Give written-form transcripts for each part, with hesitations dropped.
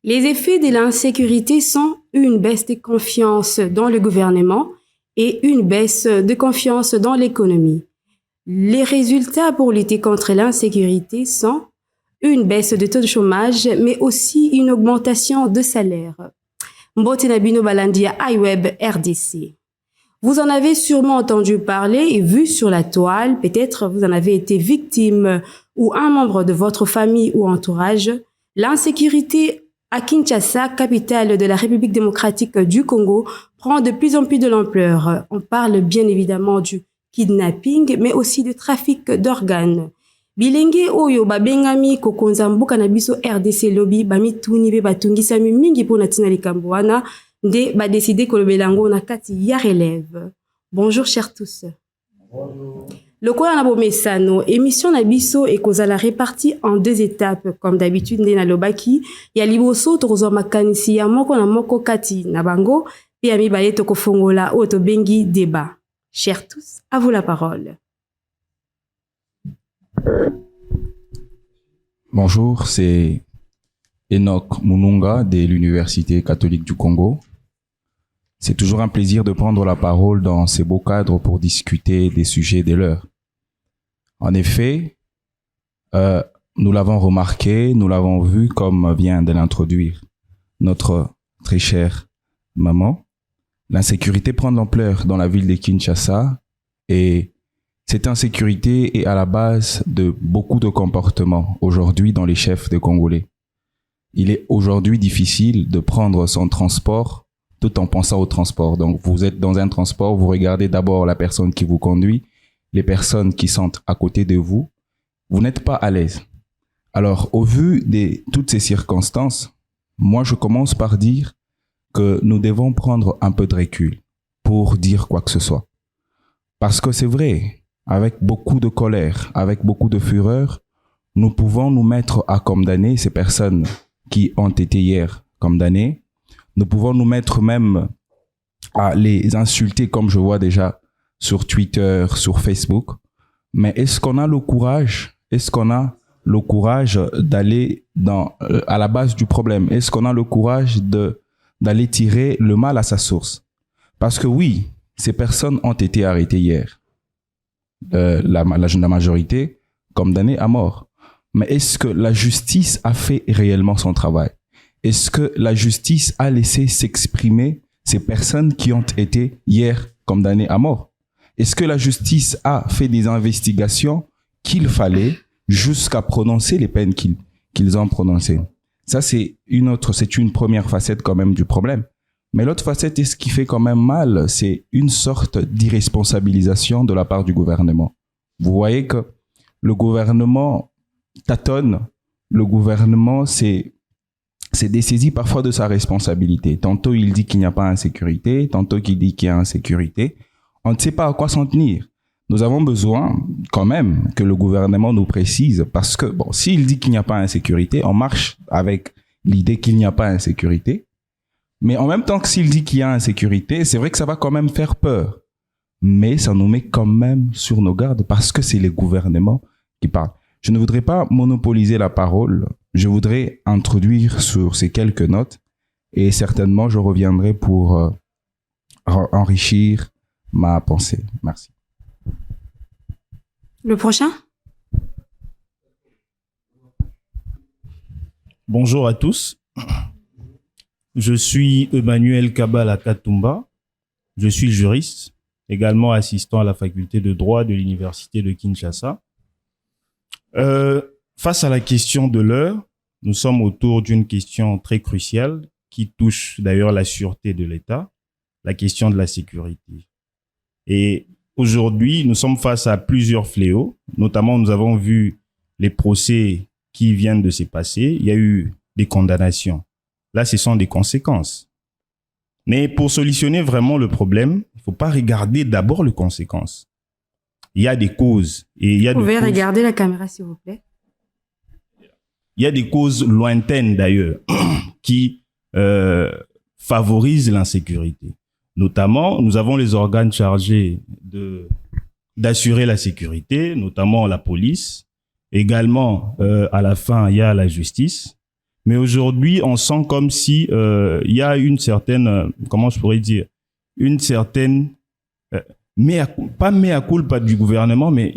Les effets de l'insécurité sont une baisse de confiance dans le gouvernement et une baisse de confiance dans l'économie. Les résultats pour lutter contre l'insécurité sont une baisse de taux de chômage, mais aussi une augmentation de salaire. Mbote Nabino Balandia iWeb RDC. Vous en avez sûrement entendu parler et vu sur la toile, peut-être vous en avez été victime ou un membre de votre famille ou entourage. L'insécurité à Kinshasa, capitale de la République démocratique du Congo, prend de plus en plus de l'ampleur. On parle bien évidemment du kidnapping, mais aussi du trafic d'organes. Bilenge oyo babengami kokonza mboka na biso RDC lobby bamituni be batungisami mingi pona tina likambo wana nde badeside kolobela yango na kati ya relève. Bonjour chers tous. Bonjour. Lokola na bomesano, émission na biso ekozala répartie en deux étapes comme d'habitude nde na lobaki ya liboso tokozwa makanisi ya moko na moko kati na bango pe ya mibale tokofongola oyo tobengi débat. Chers tous, à vous la parole. Bonjour, c'est Enoch Mununga de l'Université catholique du Congo. C'est toujours un plaisir de prendre la parole dans ces beaux cadres pour discuter des sujets de l'heure. En effet, nous l'avons remarqué, nous l'avons vu comme vient de l'introduire notre très chère maman. L'insécurité prend de l'ampleur dans la ville de Kinshasa et cette insécurité est à la base de beaucoup de comportements aujourd'hui dans les chefs de Congolais. Il est aujourd'hui difficile de prendre son transport tout en pensant au transport. Donc, vous êtes dans un transport, vous regardez d'abord la personne qui vous conduit, les personnes qui sont à côté de vous. Vous n'êtes pas à l'aise. Alors, au vu de toutes ces circonstances, moi, je commence par dire que nous devons prendre un peu de recul pour dire quoi que ce soit. Parce que c'est vrai, avec beaucoup de colère, avec beaucoup de fureur, nous pouvons nous mettre à condamner ces personnes qui ont été hier condamnées. Nous pouvons nous mettre même à les insulter comme je vois déjà sur Twitter, sur Facebook. Mais est-ce qu'on a le courage? Est-ce qu'on a le courage d'aller à la base du problème? Est-ce qu'on a le courage d'aller tirer le mal à sa source? Parce que oui, ces personnes ont été arrêtées hier. La majorité condamnée à mort. Mais est-ce que la justice a fait réellement son travail? Est-ce que la justice a laissé s'exprimer ces personnes qui ont été hier condamnées à mort? Est-ce que la justice a fait des investigations qu'il fallait jusqu'à prononcer les peines qu'ils ont prononcées? Ça, c'est une première facette quand même du problème. Mais l'autre facette, et ce qui fait quand même mal, c'est une sorte d'irresponsabilisation de la part du gouvernement. Vous voyez que le gouvernement tâtonne, le gouvernement s'est dessaisi parfois de sa responsabilité. Tantôt, il dit qu'il n'y a pas d'insécurité, tantôt qu'il dit qu'il y a insécurité. On ne sait pas à quoi s'en tenir. Nous avons besoin quand même que le gouvernement nous précise parce que, bon, s'il dit qu'il n'y a pas d'insécurité, on marche avec l'idée qu'il n'y a pas d'insécurité. Mais en même temps que s'il dit qu'il y a insécurité, c'est vrai que ça va quand même faire peur. Mais ça nous met quand même sur nos gardes parce que c'est les gouvernements qui parlent. Je ne voudrais pas monopoliser la parole. Je voudrais introduire sur ces quelques notes et certainement je reviendrai pour enrichir ma pensée. Merci. Le prochain? Bonjour à tous. Je suis Emmanuel Kabala Katumba. Je suis juriste, également assistant à la faculté de droit de l'université de Kinshasa. Face à la question de l'heure, nous sommes autour d'une question très cruciale qui touche d'ailleurs la sûreté de l'État, la question de la sécurité. Et aujourd'hui, nous sommes face à plusieurs fléaux. Notamment, nous avons vu les procès qui viennent de se passer. Il y a eu des condamnations. Là, ce sont des conséquences. Mais pour solutionner vraiment le problème, il ne faut pas regarder d'abord les conséquences. Il y a des causes. Et il y a Vous pouvez regarder la caméra, s'il vous plaît. Il y a des causes lointaines, d'ailleurs, qui favorisent l'insécurité. Notamment, nous avons les organes chargés d'assurer la sécurité, notamment la police. Également, à la fin, il y a la justice. Mais aujourd'hui, on sent comme si il y a une certaine, comment je pourrais dire, une certaine, pas mea culpa du gouvernement, mais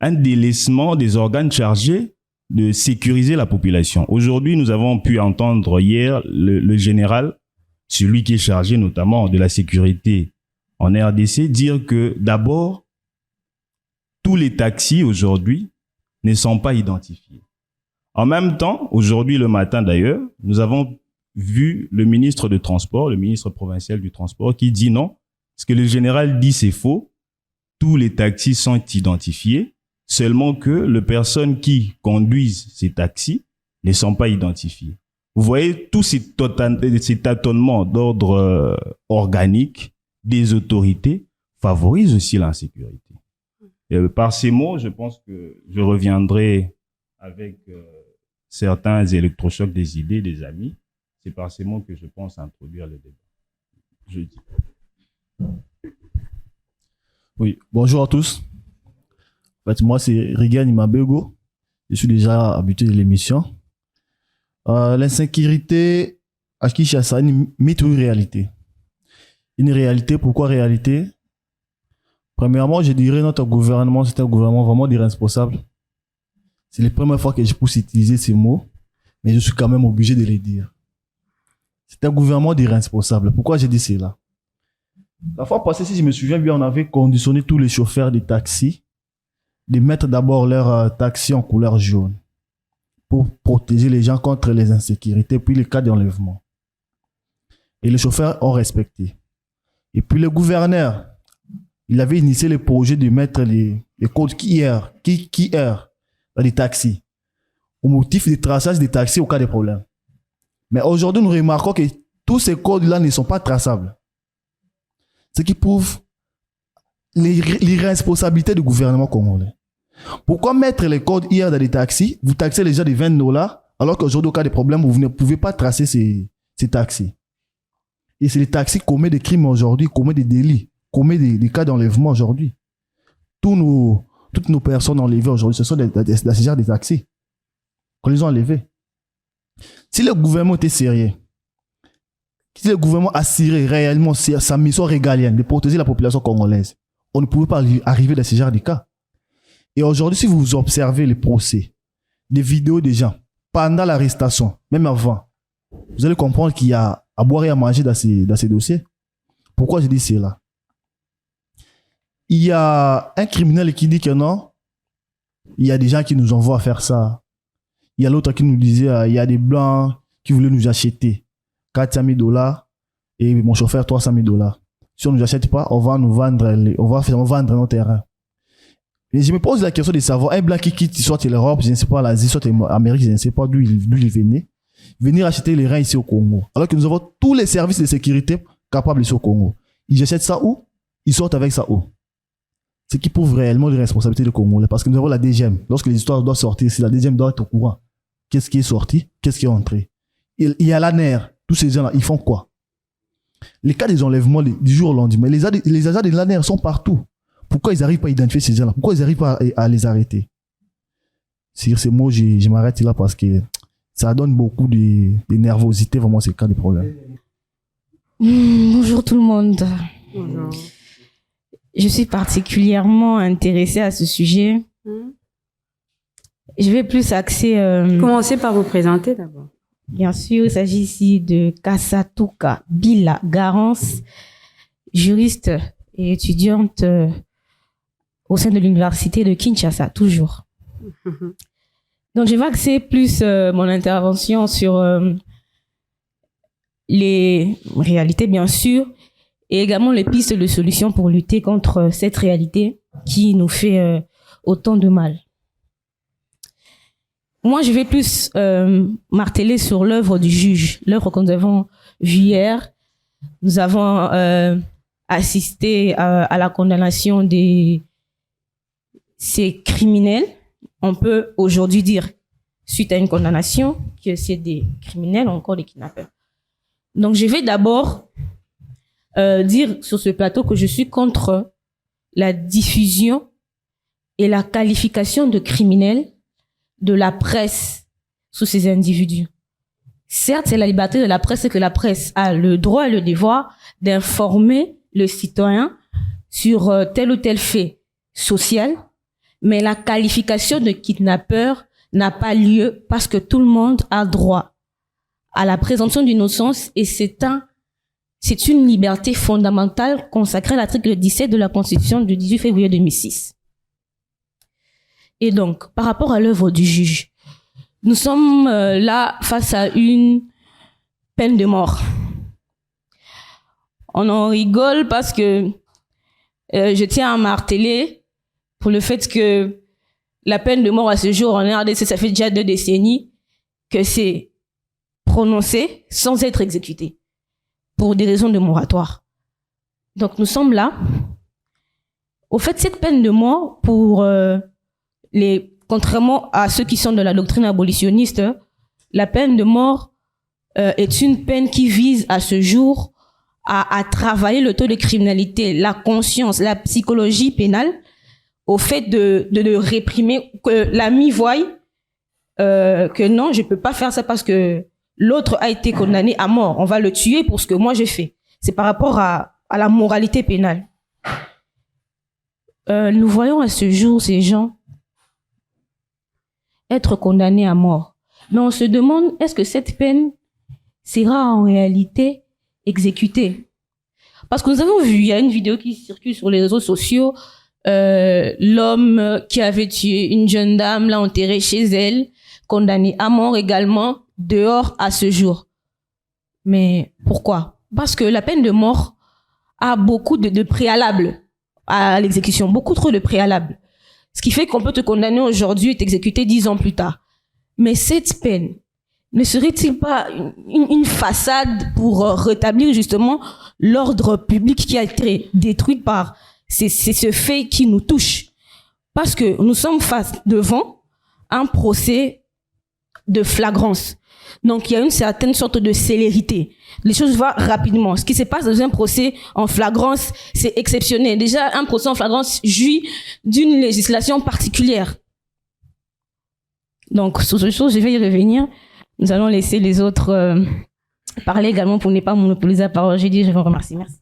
un délaissement des organes chargés de sécuriser la population. Aujourd'hui, nous avons pu entendre hier le général, celui qui est chargé notamment de la sécurité en RDC, dire que d'abord, tous les taxis aujourd'hui ne sont pas identifiés. En même temps, aujourd'hui le matin d'ailleurs, nous avons vu le ministre de Transport, le ministre provincial du Transport, qui dit non, ce que le général dit c'est faux, tous les taxis sont identifiés, seulement que les personnes qui conduisent ces taxis ne sont pas identifiées. Vous voyez, tous ces tâtonnements d'ordre organique des autorités favorisent aussi l'insécurité. Et par ces mots, je pense que je reviendrai avec certains électrochocs des idées des amis. C'est par ces mots que je pense introduire le débat. Je dis. Oui, bonjour à tous. En fait, moi, c'est Regan Imabego. Je suis déjà habitué de l'émission. L'insécurité à Kinshasa, une mythe ou une réalité? Une réalité, pourquoi réalité? Premièrement, je dirais notre gouvernement, c'est un gouvernement vraiment irresponsable. C'est la première fois que je puisse utiliser ces mots, mais je suis quand même obligé de les dire. C'est un gouvernement irresponsable. Pourquoi j'ai dit cela? La fois passée, si je me souviens bien, on avait conditionné tous les chauffeurs de taxi de mettre d'abord leur taxi en couleur jaune pour protéger les gens contre les insécurités, puis les cas d'enlèvement. Et les chauffeurs ont respecté. Et puis le gouverneur, il avait initié le projet de mettre les codes QR dans les taxis au motif du traçage des taxis au cas de problème. Mais aujourd'hui, nous remarquons que tous ces codes-là ne sont pas traçables. Ce qui prouve l'irresponsabilité du gouvernement congolais. Pourquoi mettre les codes hier dans les taxis? Vous taxez les gens de $20, alors qu'aujourd'hui, au cas de problème, vous ne pouvez pas tracer ces taxis. Et c'est les taxis qui commettent des crimes aujourd'hui, commettent des délits, commettent des cas d'enlèvement aujourd'hui. Toutes nos personnes enlevées aujourd'hui, ce sont des passagers des taxis qu'on les a enlevés. Si le gouvernement était sérieux, si le gouvernement assurait réellement sa mission régalienne de protéger la population congolaise, on ne pouvait pas arriver dans ce genre de cas. Et aujourd'hui, si vous observez les procès, les vidéos des gens, pendant l'arrestation, même avant, vous allez comprendre qu'il y a à boire et à manger dans ces dossiers. Pourquoi je dis cela? Il y a un criminel qui dit que non, il y a des gens qui nous envoient faire ça. Il y a l'autre qui nous disait, il y a des blancs qui voulaient nous acheter $400,000 et mon chauffeur $300,000. Si on ne nous achète pas, on va vendre nos terrains. Et je me pose la question de savoir, un blanc qui quitte soit l'Europe, je ne sais pas, l'Asie, soit l'Amérique, je ne sais pas d'où il venait, venir acheter les reins ici au Congo. Alors que nous avons tous les services de sécurité capables ici au Congo. Ils achètent ça où? Ils sortent avec ça où? Ce qui prouve réellement les responsabilités du Congolais. Parce que nous avons la DGM. Lorsque les histoires doivent sortir, si la DGM doit être au courant, qu'est-ce qui est sorti? Qu'est-ce qui est entré? Il y a l'ANER. Tous ces gens-là, ils font quoi? Les cas des enlèvements du jour au lendemain, les agents de l'ANER sont partout. Pourquoi ils n'arrivent pas à identifier ces gens-là? Pourquoi ils n'arrivent pas à les arrêter? Sur ces mots, je m'arrête là parce que ça donne beaucoup de nervosité, vraiment, ces cas de problème. Bonjour tout le monde. Bonjour. Je suis particulièrement intéressée à ce sujet. Je vais plus axer... Commencez par vous présenter d'abord. Bien sûr, il s'agit ici de Kasatuka Bila Garance, juriste et étudiante au sein de l'université de Kinshasa, toujours. Donc, je vais axer plus mon intervention sur les réalités, bien sûr, et également les pistes de solutions pour lutter contre cette réalité qui nous fait autant de mal. Moi, je vais plus marteler sur l'œuvre du juge, l'œuvre que nous avons vue hier. Nous avons assisté à la condamnation de ces criminels. On peut aujourd'hui dire, suite à une condamnation, que c'est des criminels, encore des kidnappeurs. Donc, je vais d'abord dire sur ce plateau que je suis contre la diffusion et la qualification de criminels de la presse sous ces individus. Certes, c'est la liberté de la presse et que la presse a le droit et le devoir d'informer le citoyen sur tel ou tel fait social, mais la qualification de kidnappeur n'a pas lieu parce que tout le monde a droit à la présomption d'innocence et c'est une liberté fondamentale consacrée à l'article 17 de la Constitution du 18 février 2006. Et donc, par rapport à l'œuvre du juge, nous sommes là face à une peine de mort. On en rigole parce que je tiens à marteler pour le fait que la peine de mort à ce jour en RDC, ça fait déjà 2 décennies que c'est prononcé sans être exécuté pour des raisons de moratoire. Donc nous sommes là. Au fait, cette peine de mort pour contrairement à ceux qui sont de la doctrine abolitionniste, la peine de mort est une peine qui vise à ce jour à travailler le taux de criminalité, la conscience, la psychologie pénale, au fait de réprimer, que l'ami voie que non, je peux pas faire ça parce que l'autre a été condamné à mort. On va le tuer pour ce que moi j'ai fait. C'est par rapport à la moralité pénale. Nous voyons à ce jour ces gens être condamnés à mort. Mais on se demande, est-ce que cette peine sera en réalité exécutée? Parce que nous avons vu, il y a une vidéo qui circule sur les réseaux sociaux, l'homme qui avait tué une jeune dame, l'a enterrée chez elle, condamné à mort également, dehors à ce jour. Mais pourquoi? Parce que la peine de mort a beaucoup de préalables à l'exécution, beaucoup trop de préalables. Ce qui fait qu'on peut te condamner aujourd'hui et t'exécuter 10 ans plus tard. Mais cette peine, ne serait-il pas une façade pour rétablir justement l'ordre public qui a été détruit par c'est ce fait qui nous touche? Parce que nous sommes devant un procès de flagrance. Donc, il y a une certaine sorte de célérité. Les choses vont rapidement. Ce qui se passe dans un procès en flagrance, c'est exceptionnel. Déjà, un procès en flagrance jouit d'une législation particulière. Donc, sur ce chose, je vais y revenir. Nous allons laisser les autres parler également pour ne pas monopoliser la parole. J'ai dit, je vous remercie. Merci.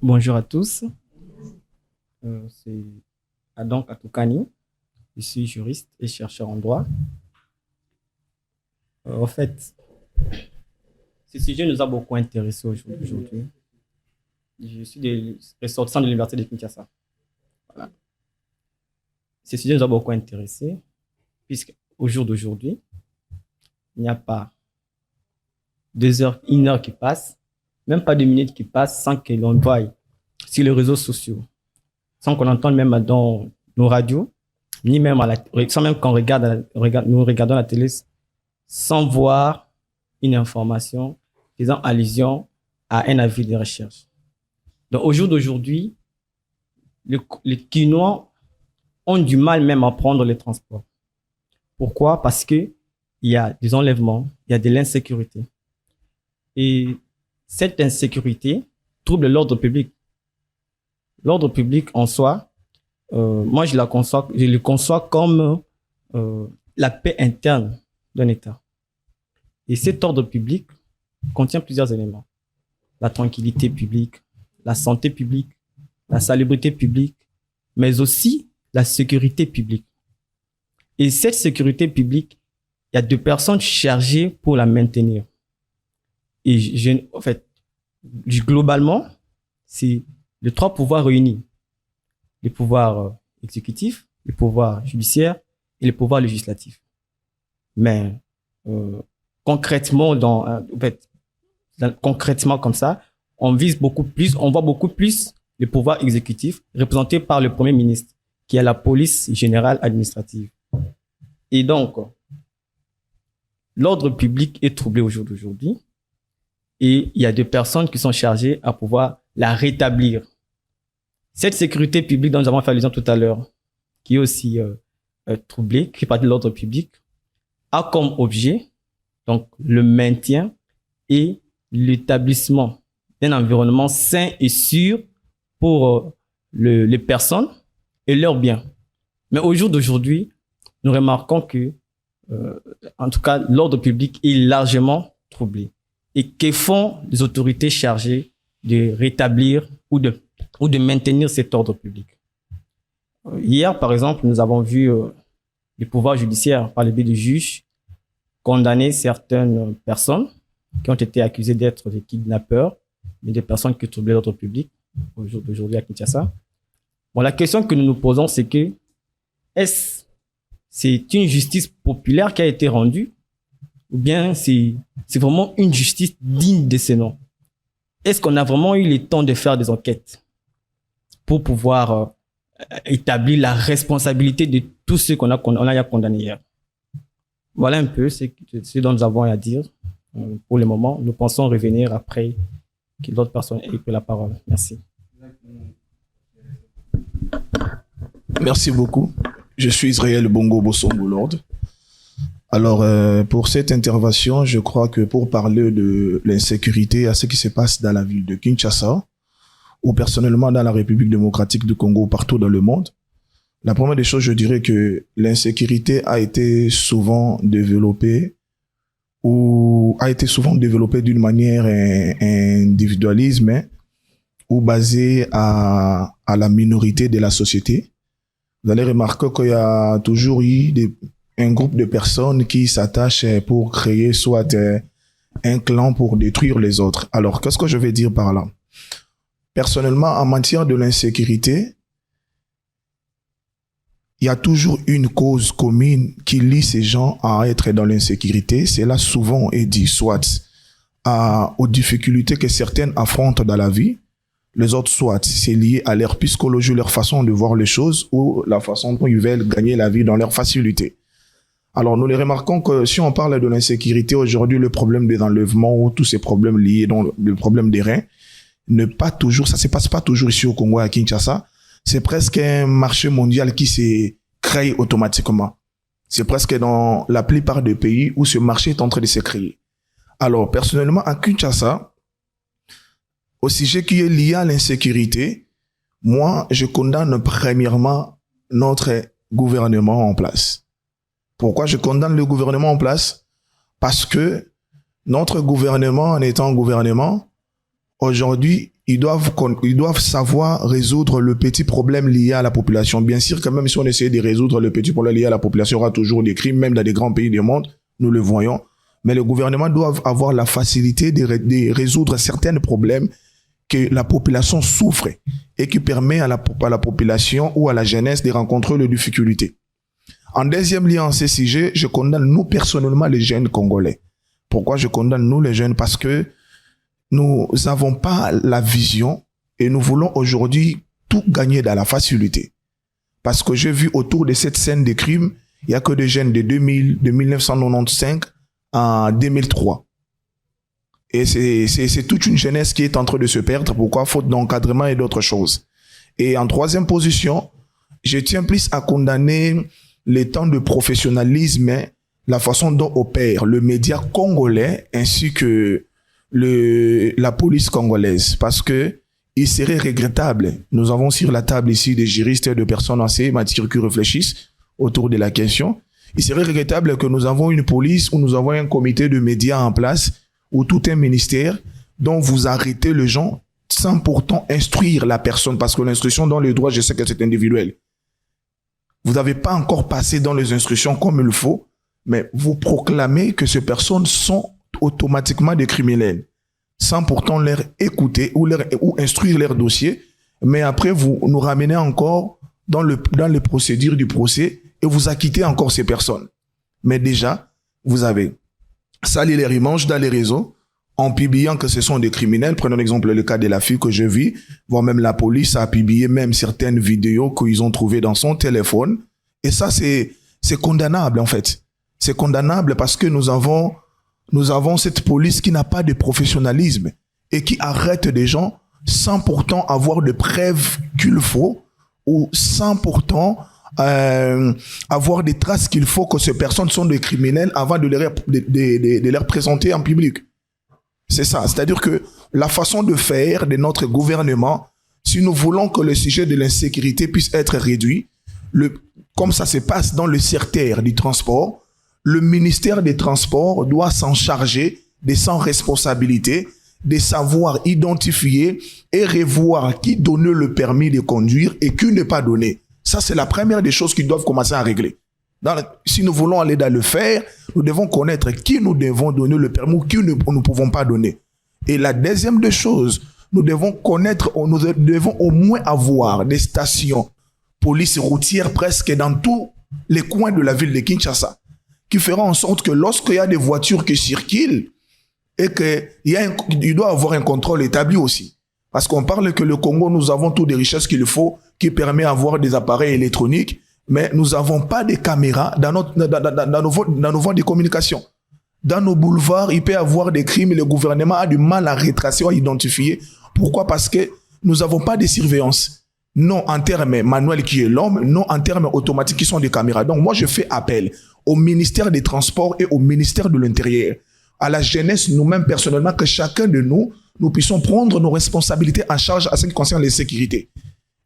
Bonjour à tous. C'est Adam Atoukani. Je suis juriste et chercheur en droit. En fait, ce sujet nous a beaucoup intéressés aujourd'hui. Je suis ressortissant de l'université de Kinshasa. Voilà. Ce sujet nous a beaucoup intéressés, puisqu'au jour d'aujourd'hui, il n'y a pas 2 heures, 1 heure qui passe, même pas 2 minutes qui passent sans que l'on voie sur les réseaux sociaux, sans qu'on entende même dans nos radios, ni même sans même qu'on nous regardons la télé, sans voir une information faisant allusion à un avis de recherche. Donc, au jour d'aujourd'hui, les Kinois ont du mal même à prendre les transports. Pourquoi? Parce que il y a des enlèvements, il y a de l'insécurité. Et cette insécurité trouble l'ordre public. L'ordre public en soi, moi je le conçois comme la paix interne d'un État. Et cet ordre public contient plusieurs éléments. La tranquillité publique, la santé publique, la salubrité publique, mais aussi la sécurité publique. Et cette sécurité publique, il y a 2 personnes chargées pour la maintenir. Et en fait, globalement, c'est les 3 pouvoirs réunis. Le pouvoir exécutif, le pouvoir judiciaire et le pouvoir législatif. Mais concrètement, concrètement comme ça, on voit beaucoup plus le pouvoir exécutif représenté par le Premier ministre, qui est la police générale administrative. Et donc, l'ordre public est troublé au jour d'aujourd'hui et il y a 2 personnes qui sont chargées à pouvoir la rétablir. Cette sécurité publique dont nous avons fait allusion tout à l'heure, qui est aussi troublée, qui fait partie de l'ordre public, a comme objet donc le maintien et l'établissement d'un environnement sain et sûr pour les personnes et leurs biens. Mais au jour d'aujourd'hui, nous remarquons que, en tout cas, l'ordre public est largement troublé. Et que font les autorités chargées de rétablir ou de maintenir cet ordre public? Hier, par exemple, nous avons vu le pouvoir judiciaire, par le biais du juge, condamner certaines personnes qui ont été accusées d'être des kidnappeurs, mais des personnes qui troublaient l'ordre public au jour d'aujourd'hui à Kinshasa. Bon, la question que nous nous posons, c'est que c'est une justice populaire qui a été rendue, ou bien c'est vraiment une justice digne de ce nom? Est-ce qu'on a vraiment eu le temps de faire des enquêtes pour pouvoir établir la responsabilité de tous ceux qu'on a condamnés hier? Voilà un peu ce dont nous avons à dire pour le moment. Nous pensons revenir après que d'autres personnes aient pris la parole. Merci. Merci beaucoup. Je suis Israël Bongo Bossongo Lord. Alors, pour cette intervention, je crois que pour parler de l'insécurité à ce qui se passe dans la ville de Kinshasa, ou personnellement dans la République démocratique du Congo, partout dans le monde, la première des choses, je dirais que l'insécurité a été souvent développée d'une manière individualisme ou basée à la minorité de la société. Vous allez remarquer qu'il y a toujours eu un groupe de personnes qui s'attachent pour créer soit un clan pour détruire les autres. Alors, qu'est-ce que je vais dire par là? Personnellement, en matière de l'insécurité, il y a toujours une cause commune qui lie ces gens à être dans l'insécurité. Cela souvent est dit soit aux difficultés que certaines affrontent dans la vie, les autres soit c'est lié à leur psychologie, leur façon de voir les choses ou la façon dont ils veulent gagner la vie dans leur facilité. Alors, nous les remarquons que si on parle de l'insécurité aujourd'hui, le problème des enlèvements ou tous ces problèmes liés dans le problème des reins, ça se passe pas toujours ici au Congo, à Kinshasa. C'est presque un marché mondial qui s'est créé automatiquement. C'est presque dans la plupart des pays où ce marché est en train de se créer. Alors, personnellement, à Kinshasa, au sujet qui est lié à l'insécurité, moi, je condamne premièrement notre gouvernement en place. Pourquoi je condamne le gouvernement en place? Parce que notre gouvernement, en étant gouvernement, aujourd'hui, ils doivent savoir résoudre le petit problème lié à la population. Bien sûr que même si on essaie de résoudre le petit problème lié à la population, il y aura toujours des crimes, même dans des grands pays du monde, nous le voyons. Mais le gouvernement doit avoir la facilité de résoudre certains problèmes que la population souffre et qui permet à la population ou à la jeunesse de rencontrer les difficultés. En deuxième lieu, en ce sujet, je condamne nous personnellement les jeunes Congolais. Pourquoi je condamne nous les jeunes? Parce que nous n'avons pas la vision et nous voulons aujourd'hui tout gagner dans la facilité. Parce que j'ai vu autour de cette scène de crime, il n'y a que des jeunes de 1995 à 2003. Et c'est toute une jeunesse qui est en train de se perdre. Pourquoi? Faute d'encadrement et d'autres choses. Et en troisième position, je tiens plus à condamner les temps de professionnalisme, la façon dont opère le média congolais ainsi que la police congolaise. Parce que il serait regrettable. Nous avons sur la table ici des juristes et de personnes assez matures qui réfléchissent autour de la question. Il serait regrettable que nous avons une police ou nous avons un comité de médias en place ou tout un ministère dont vous arrêtez les gens sans pourtant instruire la personne, parce que l'instruction dans le droit, je sais que c'est individuel. Vous n'avez pas encore passé dans les instructions comme il faut, mais vous proclamez que ces personnes sont automatiquement des criminels, sans pourtant leur écouter ou instruire leur dossier, mais après vous nous ramenez encore dans les procédures du procès et vous acquittez encore ces personnes. Mais déjà, vous avez sali les images dans les réseaux en publiant que ce sont des criminels. Prenons l'exemple le cas de la fille que je vis, voire même la police a publié même certaines vidéos qu'ils ont trouvées dans son téléphone. Et ça, c'est condamnable en fait. C'est condamnable parce que nous avons cette police qui n'a pas de professionnalisme et qui arrête des gens sans pourtant avoir de preuves qu'il faut ou sans pourtant avoir des traces qu'il faut que ces personnes sont des criminels avant de les présenter en public. C'est ça. C'est-à-dire que la façon de faire de notre gouvernement, si nous voulons que le sujet de l'insécurité puisse être réduit, comme ça se passe dans le secteur du transport, le ministère des Transports doit s'en charger, de sans responsabilité, de savoir identifier et revoir qui donne le permis de conduire et qui n'est pas donné. Ça, c'est la première des choses qu'ils doivent commencer à régler. Si nous voulons aller dans le faire, nous devons connaître qui nous devons donner le permis ou qui nous ne pouvons pas donner. Et la deuxième des choses, nous devons au moins avoir des stations police routière presque dans tous les coins de la ville de Kinshasa, qui fera en sorte que lorsqu'il y a des voitures qui circulent, et qu'il doit avoir un contrôle établi aussi. Parce qu'on parle que le Congo, nous avons toutes les richesses qu'il faut, qui permet d'avoir des appareils électroniques, mais nous n'avons pas de caméras dans nos voies de communication. Dans nos boulevards, il peut y avoir des crimes et le gouvernement a du mal à retracer, à identifier. Pourquoi? Parce que nous n'avons pas de surveillance. Non en termes manuels qui est l'homme, non en termes automatiques qui sont des caméras. Donc moi, je fais appel au ministère des Transports et au ministère de l'Intérieur, à la jeunesse, nous-mêmes personnellement, que chacun de nous puissions prendre nos responsabilités en charge à ce qui concerne les sécurités.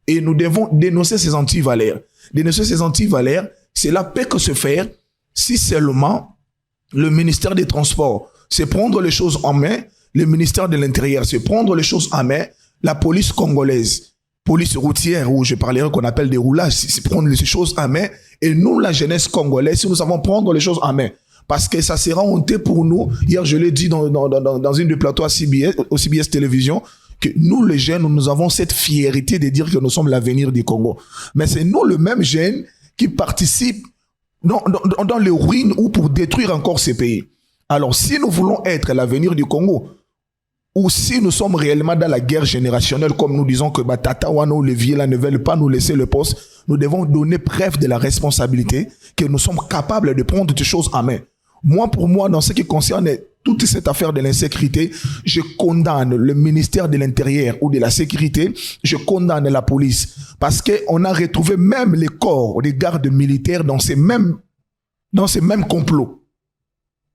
Et nous devons dénoncer ces antivaleurs. Dénoncer ces antivaleurs, cela peut que se faire si seulement le ministère des Transports c'est prendre les choses en main, le ministère de l'Intérieur c'est prendre les choses en main, la police congolaise, police routière, où je parlerai qu'on appelle des roulages, c'est prendre les choses en main, et nous, la jeunesse congolaise, si nous savons prendre les choses en main, parce que ça sera honteux pour nous. Hier, je l'ai dit dans une des plateaux au CBS Télévision, que nous, les jeunes, nous avons cette fierté de dire que nous sommes l'avenir du Congo. Mais c'est nous, le même jeunes, qui participent dans les ruines ou pour détruire encore ces pays. Alors, si nous voulons être l'avenir du Congo, ou si nous sommes réellement dans la guerre générationnelle, comme nous disons que Tata Wano ou les vieux là ne veulent pas nous laisser le poste, nous devons donner preuve de la responsabilité que nous sommes capables de prendre des choses en main. Moi, pour moi, dans ce qui concerne toute cette affaire de l'insécurité, je condamne le ministère de l'Intérieur ou de la Sécurité, je condamne la police, parce qu'on a retrouvé même les corps des gardes militaires dans ces mêmes complots.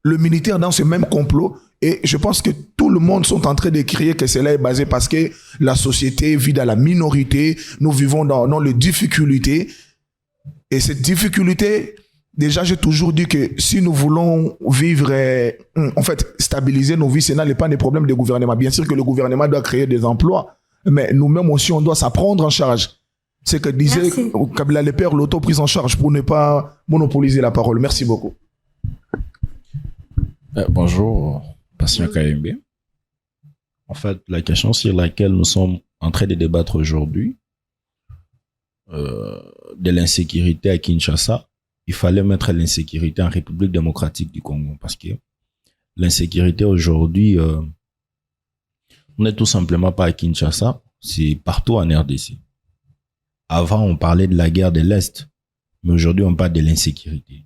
Le militaire dans ce même complot, et je pense que tout le monde sont en train de crier que cela est basé parce que la société vit dans la minorité, nous vivons dans les difficultés, et cette difficulté, déjà j'ai toujours dit que si nous voulons vivre, en fait stabiliser nos vies, ce n'est pas des problèmes de gouvernement. Bien sûr que le gouvernement doit créer des emplois, mais nous-mêmes aussi on doit s'apprendre en charge. C'est que disait Kabila le père, l'auto-prise en charge pour ne pas monopoliser la parole. Merci beaucoup. Bonjour, Patient KMB. En fait, la question sur laquelle nous sommes en train de débattre aujourd'hui, de l'insécurité à Kinshasa, il fallait mettre l'insécurité en République démocratique du Congo parce que l'insécurité aujourd'hui, on n'est tout simplement pas à Kinshasa, c'est partout en RDC. Avant, on parlait de la guerre de l'Est, mais aujourd'hui, on parle de l'insécurité.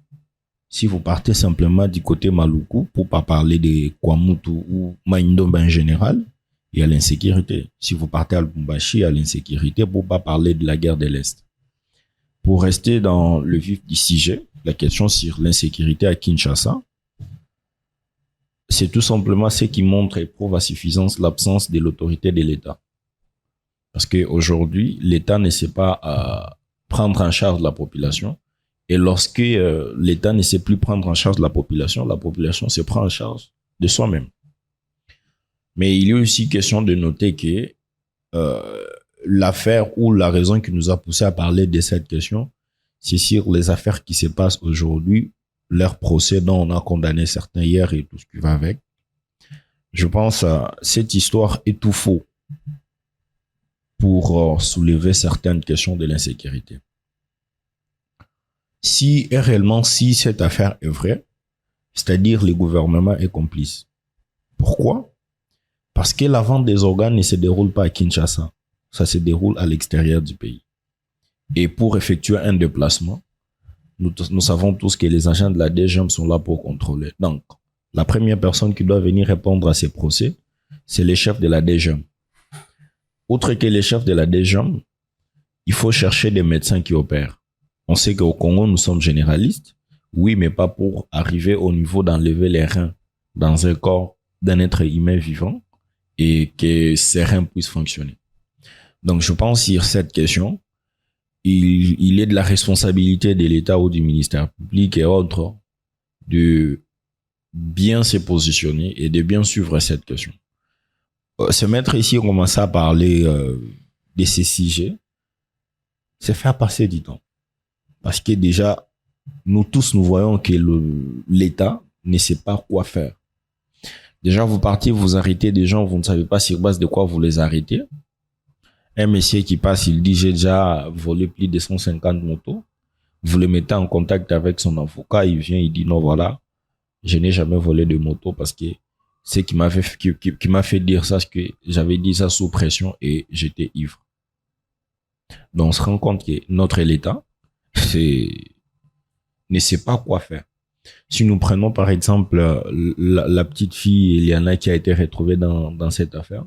Si vous partez simplement du côté Maluku, pour pas parler de Kwamutu ou Maïndomba en général, il y a l'insécurité. Si vous partez à Lubumbashi, il y a l'insécurité, pour pas parler de la guerre de l'Est. Pour rester dans le vif du sujet, la question sur l'insécurité à Kinshasa, c'est tout simplement ce qui montre et prouve à suffisance l'absence de l'autorité de l'État. Parce qu'aujourd'hui, l'État ne sait pas prendre en charge la population. Et lorsque l'État ne sait plus prendre en charge la population se prend en charge de soi-même. Mais il est aussi question de noter que l'affaire ou la raison qui nous a poussé à parler de cette question, c'est sur les affaires qui se passent aujourd'hui, leur procès dont on a condamné certains hier et tout ce qui va avec. Je pense que cette histoire est tout faux pour soulever certaines questions de l'insécurité. Si cette affaire est vraie, c'est-à-dire le gouvernement est complice. Pourquoi? Parce que la vente des organes ne se déroule pas à Kinshasa. Ça se déroule à l'extérieur du pays. Et pour effectuer un déplacement, nous savons tous que les agents de la DGM sont là pour contrôler. Donc, la première personne qui doit venir répondre à ces procès, c'est les chefs de la DGM. Outre que les chefs de la DGM, il faut chercher des médecins qui opèrent. On sait qu'au Congo, nous sommes généralistes. Oui, mais pas pour arriver au niveau d'enlever les reins dans un corps d'un être humain vivant et que ces reins puissent fonctionner. Donc, je pense sur cette question, il est de la responsabilité de l'État ou du ministère public et autres de bien se positionner et de bien suivre cette question. Se mettre ici et commencer à parler de ces sujets, c'est faire passer du temps. Parce que déjà, nous tous, nous voyons que l'État ne sait pas quoi faire. Déjà, vous partez, vous arrêtez des gens, vous ne savez pas sur base de quoi vous les arrêtez. Un monsieur qui passe, il dit, j'ai déjà volé plus de 150 motos. Vous le mettez en contact avec son avocat, il vient, il dit, non, voilà, je n'ai jamais volé de moto parce que ce qui m'a fait dire ça, c'est que j'avais dit ça sous pression et j'étais ivre. Donc, on se rend compte que notre État ne sait pas quoi faire. Si nous prenons par exemple la petite fille Eliana qui a été retrouvée dans cette affaire,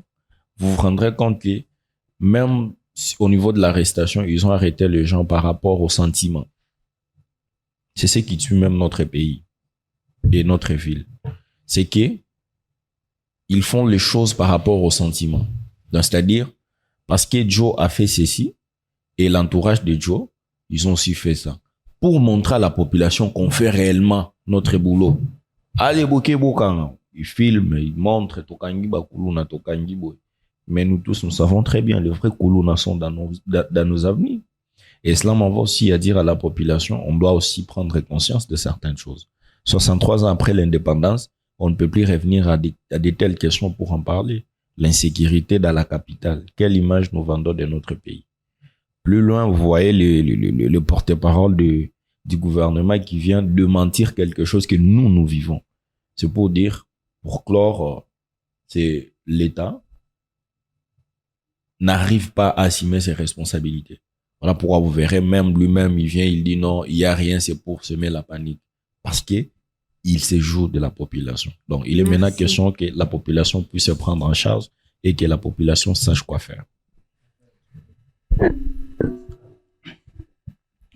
vous vous rendrez compte que même au niveau de l'arrestation, ils ont arrêté les gens par rapport au sentiment. C'est ce qui tue même notre pays et notre ville. C'est que ils font les choses par rapport au sentiment. C'est-à-dire, parce que Joe a fait ceci et l'entourage de Joe, ils ont aussi fait ça. Pour montrer à la population qu'on fait réellement notre boulot. Allez, ils filment, ils montrent, mais nous tous, nous savons très bien, les vrais Koulouna sont dans nos avenirs. Et cela m'envoie aussi à dire à la population, on doit aussi prendre conscience de certaines choses. 63 ans après l'indépendance, on ne peut plus revenir à de telles questions pour en parler. L'insécurité dans la capitale, quelle image nous vendons de notre pays? Plus loin, vous voyez le porte-parole du gouvernement qui vient de mentir quelque chose que nous vivons. C'est pour dire, pour clore, c'est l'État n'arrive pas à assumer ses responsabilités. Voilà pourquoi vous verrez, même lui-même, il vient, il dit non, il n'y a rien, c'est pour semer la panique. Parce que il se joue de la population. Donc, il est maintenant question que la population puisse se prendre en charge et que la population sache quoi faire.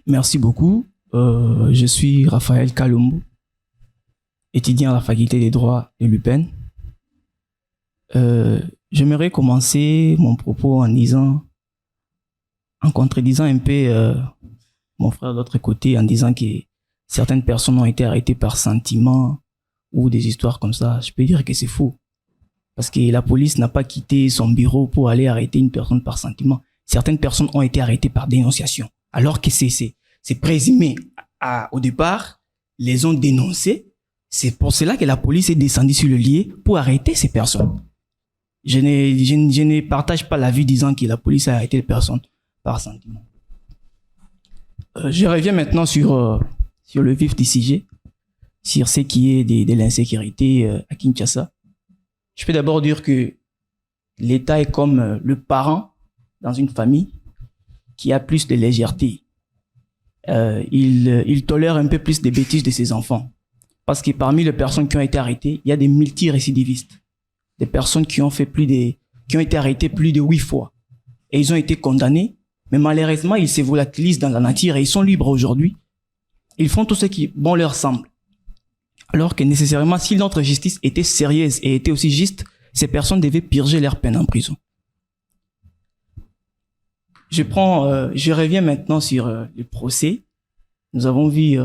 Merci beaucoup. Je suis Raphaël Kalumbu, étudiant à la faculté des droits de l'UPEN. J'aimerais commencer mon propos en contredisant un peu mon frère de l'autre côté, en disant que certaines personnes ont été arrêtées par sentiment ou des histoires comme ça. Je peux dire que c'est faux. Parce que la police n'a pas quitté son bureau pour aller arrêter une personne par sentiment. Certaines personnes ont été arrêtées par dénonciation. Alors que c'est présumé au départ, les ont dénoncés. C'est pour cela que la police est descendue sur le lieu pour arrêter ces personnes. Je ne partage pas l'avis disant que la police a arrêté les personnes par sentiment. Je reviens maintenant sur le vif du sujet, sur ce qui est de l'insécurité à Kinshasa. Je peux d'abord dire que l'État est comme le parent dans une famille qui a plus de légèreté. Il tolère un peu plus de bêtises de ses enfants. Parce que parmi les personnes qui ont été arrêtées, il y a des multirécidivistes. Des personnes qui ont été arrêtées plus de 8 fois. Et ils ont été condamnés. Mais malheureusement, ils se volatilisent dans la nature et ils sont libres aujourd'hui. Ils font tout ce qui bon leur semble. Alors que nécessairement, si notre justice était sérieuse et était aussi juste, ces personnes devaient purger leur peine en prison. Je reviens maintenant sur le procès. Nous avons vu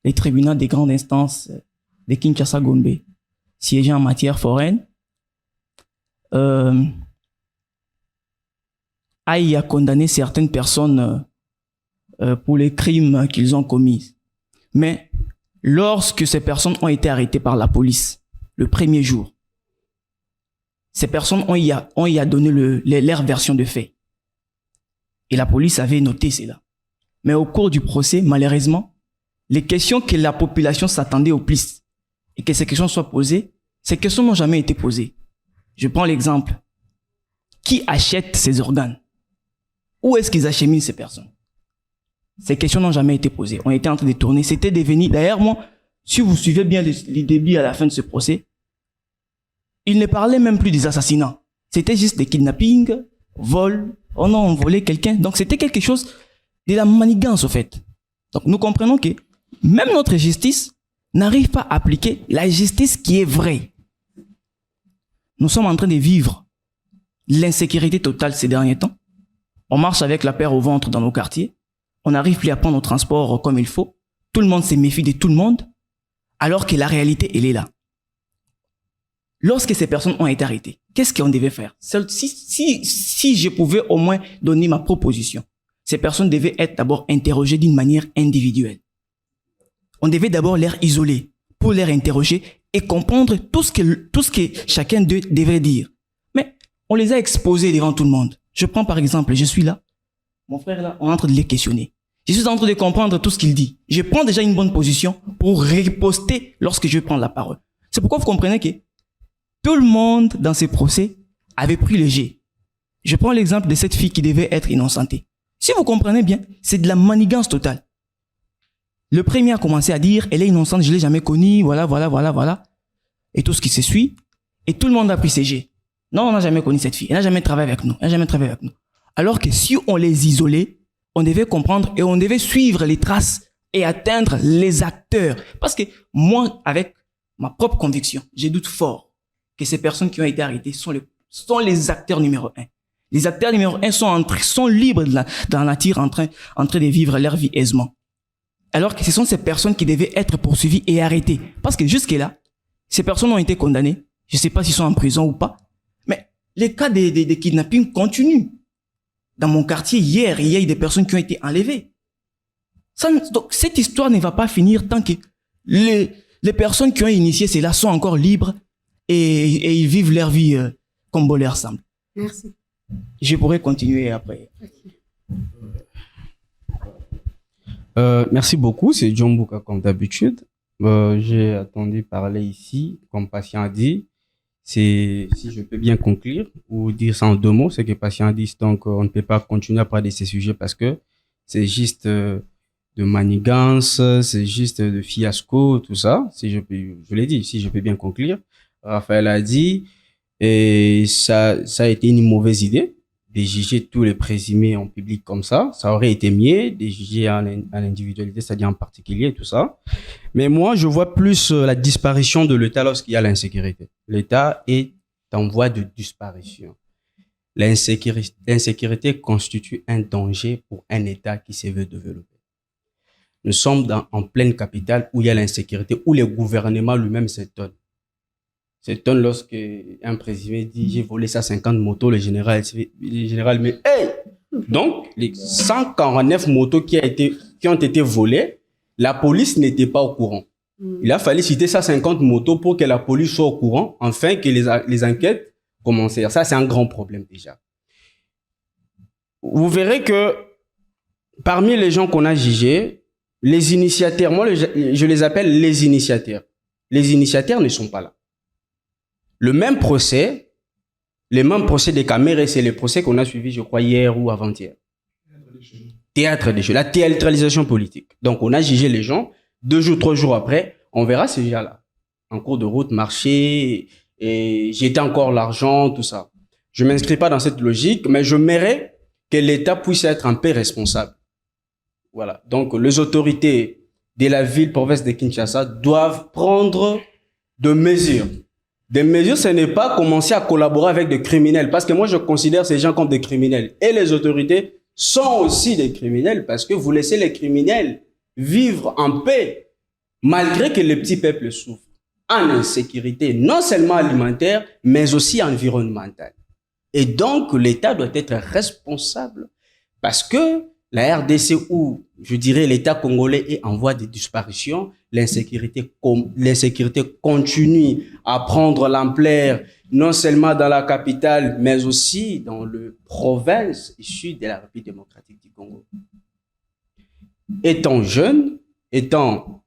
les tribunaux des grandes instances de Kinshasa-Gombe siégeant en matière foraine. A condamné certaines personnes pour les crimes qu'ils ont commis. Mais lorsque ces personnes ont été arrêtées par la police, le premier jour, ces personnes ont y a donné leur version de fait. Et la police avait noté cela. Mais au cours du procès, malheureusement, les questions que la population s'attendait au plus et que ces questions soient posées, ces questions n'ont jamais été posées. Je prends l'exemple. Qui achète ces organes? Où est-ce qu'ils acheminent ces personnes? Ces questions n'ont jamais été posées. On était en train de tourner. C'était devenu... D'ailleurs, moi, si vous suivez bien les débuts à la fin de ce procès, il ne parlait même plus des assassinats. C'était juste des kidnappings, vols. Oh non, on volait quelqu'un. Donc, c'était quelque chose de la manigance, au fait. Donc, nous comprenons que même notre justice n'arrive pas à appliquer la justice qui est vraie. Nous sommes en train de vivre l'insécurité totale ces derniers temps. On marche avec la paire au ventre dans nos quartiers. On n'arrive plus à prendre nos transports comme il faut. Tout le monde se méfie de tout le monde, alors que la réalité, elle est là. Lorsque ces personnes ont été arrêtées, qu'est-ce qu'on devait faire? Si je pouvais au moins donner ma proposition, ces personnes devaient être d'abord interrogées d'une manière individuelle. On devait d'abord les isoler pour les interroger et comprendre tout ce que chacun d'eux devait dire. Mais on les a exposés devant tout le monde. Je prends par exemple, je suis là, mon frère est là, on est en train de les questionner. Je suis en train de comprendre tout ce qu'il dit. Je prends déjà une bonne position pour riposter lorsque je vais prendre la parole. C'est pourquoi vous comprenez que tout le monde dans ces procès avait pris le jet. Je prends l'exemple de cette fille qui devait être innocentée. Si vous comprenez bien, c'est de la manigance totale. Le premier a commencé à dire, elle est innocente, je ne l'ai jamais connue, voilà. Et tout ce qui se suit. Et tout le monde a pris ses jets. Non, on n'a jamais connu cette fille. Elle n'a jamais travaillé avec nous. Alors que si on les isolait, on devait comprendre et on devait suivre les traces et atteindre les acteurs. Parce que moi, avec ma propre conviction, je doute fort que ces personnes qui ont été arrêtées sont les acteurs numéro 1. Les acteurs numéro 1 sont libres dans la nature en train de vivre leur vie aisément. Alors que ce sont ces personnes qui devaient être poursuivies et arrêtées. Parce que jusque-là, ces personnes ont été condamnées. Je ne sais pas s'ils sont en prison ou pas. Mais les cas de kidnapping continuent. Dans mon quartier, hier, il y a eu des personnes qui ont été enlevées. Donc, cette histoire ne va pas finir tant que les personnes qui ont initié cela sont encore libres et ils vivent leur vie comme bon leur semble. Merci. Je pourrais continuer après. Merci beaucoup, c'est John Bouka comme d'habitude. J'ai attendu parler ici, comme Patient a dit. Si je peux bien conclure ou dire ça en 2 mots, c'est que Patient a dit, donc on ne peut pas continuer à parler de ces sujets parce que c'est juste de manigance, c'est juste de fiasco, tout ça. Je l'ai dit, si je peux bien conclure. Raphaël a dit, et ça a été une mauvaise idée de juger tous les présumés en public comme ça. Ça aurait été mieux de juger à l'individualité, c'est-à-dire en particulier, tout ça. Mais moi, je vois plus la disparition de l'État lorsqu'il y a l'insécurité. L'État est en voie de disparition. L'insécurité constitue un danger pour un État qui se veut développer. Nous sommes en pleine capitale où il y a l'insécurité, où le gouvernement lui-même s'étonne. S'étonne lorsque un présumé dit j'ai volé 150 motos, le général mais hey! Donc, les 149 motos qui ont été volées, la police n'était pas au courant. Il a fallu citer 150 motos pour que la police soit au courant, afin que les enquêtes commencent. Ça, c'est un grand problème déjà. Vous verrez que parmi les gens qu'on a jugés, les initiateurs, moi je les appelle les initiateurs. Les initiateurs ne sont pas là. Les mêmes procès des Caméré, c'est le procès qu'on a suivi, je crois, hier ou avant-hier. Théâtre des jeux, la théâtralisation politique. Donc, on a jugé les gens, 2 jours, 3 jours après, on verra ces gens-là. En cours de route, marché, et jeter encore l'argent, tout ça. Je m'inscris pas dans cette logique, mais je mérite que l'État puisse être un peu responsable. Voilà. Donc, les autorités de la ville, province de Kinshasa, doivent prendre de mesures. Des mesures, ce n'est pas commencer à collaborer avec des criminels, parce que moi, je considère ces gens comme des criminels. Et les autorités sont aussi des criminels, parce que vous laissez les criminels vivre en paix, malgré que le petit peuple souffre en insécurité, non seulement alimentaire, mais aussi environnementale. Et donc, l'État doit être responsable, parce que la RDC, où, je dirais, l'État congolais est en voie de disparition, l'insécurité continue à prendre l'ampleur, non seulement dans la capitale, mais aussi dans les provinces issues de la République démocratique du Congo. Étant jeune, étant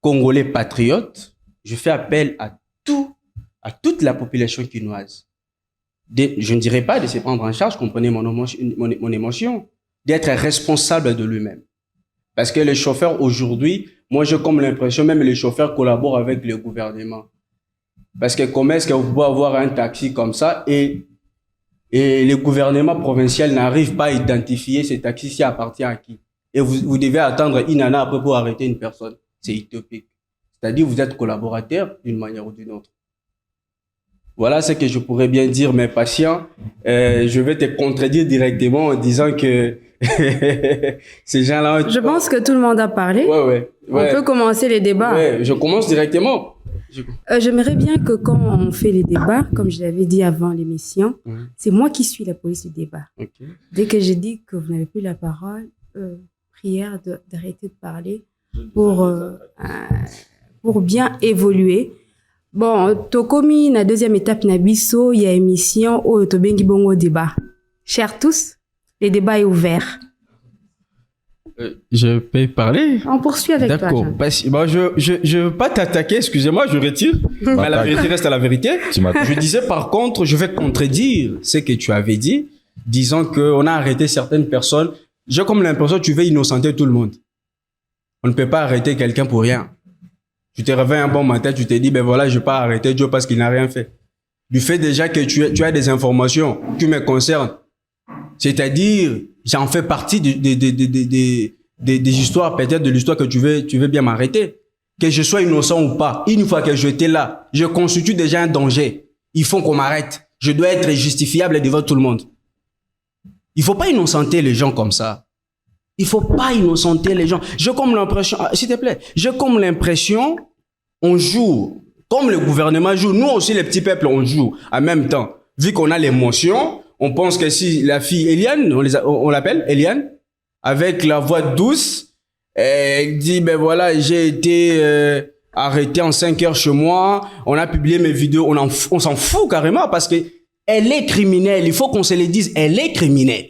congolais patriote, je fais appel à toute la population quinoise. Je ne dirais pas de se prendre en charge, comprenez mon émotion, d'être responsable de lui-même. Parce que les chauffeurs aujourd'hui, moi j'ai comme l'impression, même les chauffeurs collaborent avec le gouvernement. Parce que comment est-ce que vous pouvez avoir un taxi comme ça et le gouvernement provincial n'arrive pas à identifier ce taxi-ci appartient à qui? Et vous devez attendre une année après pour arrêter une personne. C'est utopique. C'est-à-dire vous êtes collaborateur d'une manière ou d'une autre. Voilà ce que je pourrais bien dire, mes patients. Je vais te contredire directement en disant que ces gens-là... Je pense que tout le monde a parlé. Ouais. On peut commencer les débats. Ouais, je commence directement. J'aimerais bien que quand on fait les débats, comme je l'avais dit avant l'émission, c'est moi qui suis la police du débat. Okay. Dès que j'ai dit que vous n'avez plus la parole, prière d'arrêter de parler pour bien évoluer. Bon, Tokomi, la deuxième étape, Nabiso, il y a émission au Tobengi Bongo débat. Chers tous, le débat est ouvert. Je peux parler? On poursuit avec toi. D'accord. Bon, je veux pas t'attaquer, excusez-moi, je retire. Mais la vérité reste à la vérité. Je disais par contre, je vais contredire ce que tu avais dit, disant qu'on a arrêté certaines personnes. J'ai comme l'impression que tu veux innocenter tout le monde. On ne peut pas arrêter quelqu'un pour rien. Tu te réveilles un bon matin, tu te dis, ben voilà, je ne vais pas arrêter Joe parce qu'il n'a rien fait. Du fait déjà que tu as des informations qui me concernent. C'est-à-dire, j'en fais partie des histoires, peut-être de l'histoire que tu veux bien m'arrêter. Que je sois innocent ou pas, une fois que j'étais là, je constitue déjà un danger. Il faut qu'on m'arrête. Je dois être justifiable devant tout le monde. Il faut pas innocenter les gens comme ça. Il faut pas innocenter les gens. J'ai comme l'impression, s'il te plaît, j'ai comme l'impression, on joue, comme le gouvernement joue, nous aussi les petits peuples, on joue en même temps. Vu qu'on a l'émotion, on pense que si la fille Eliane, on l'appelle Eliane, avec la voix douce, elle dit, ben voilà, j'ai été arrêté en 5 heures chez moi, on a publié mes vidéos, on s'en fout carrément parce que elle est criminelle, il faut qu'on se le dise, elle est criminelle.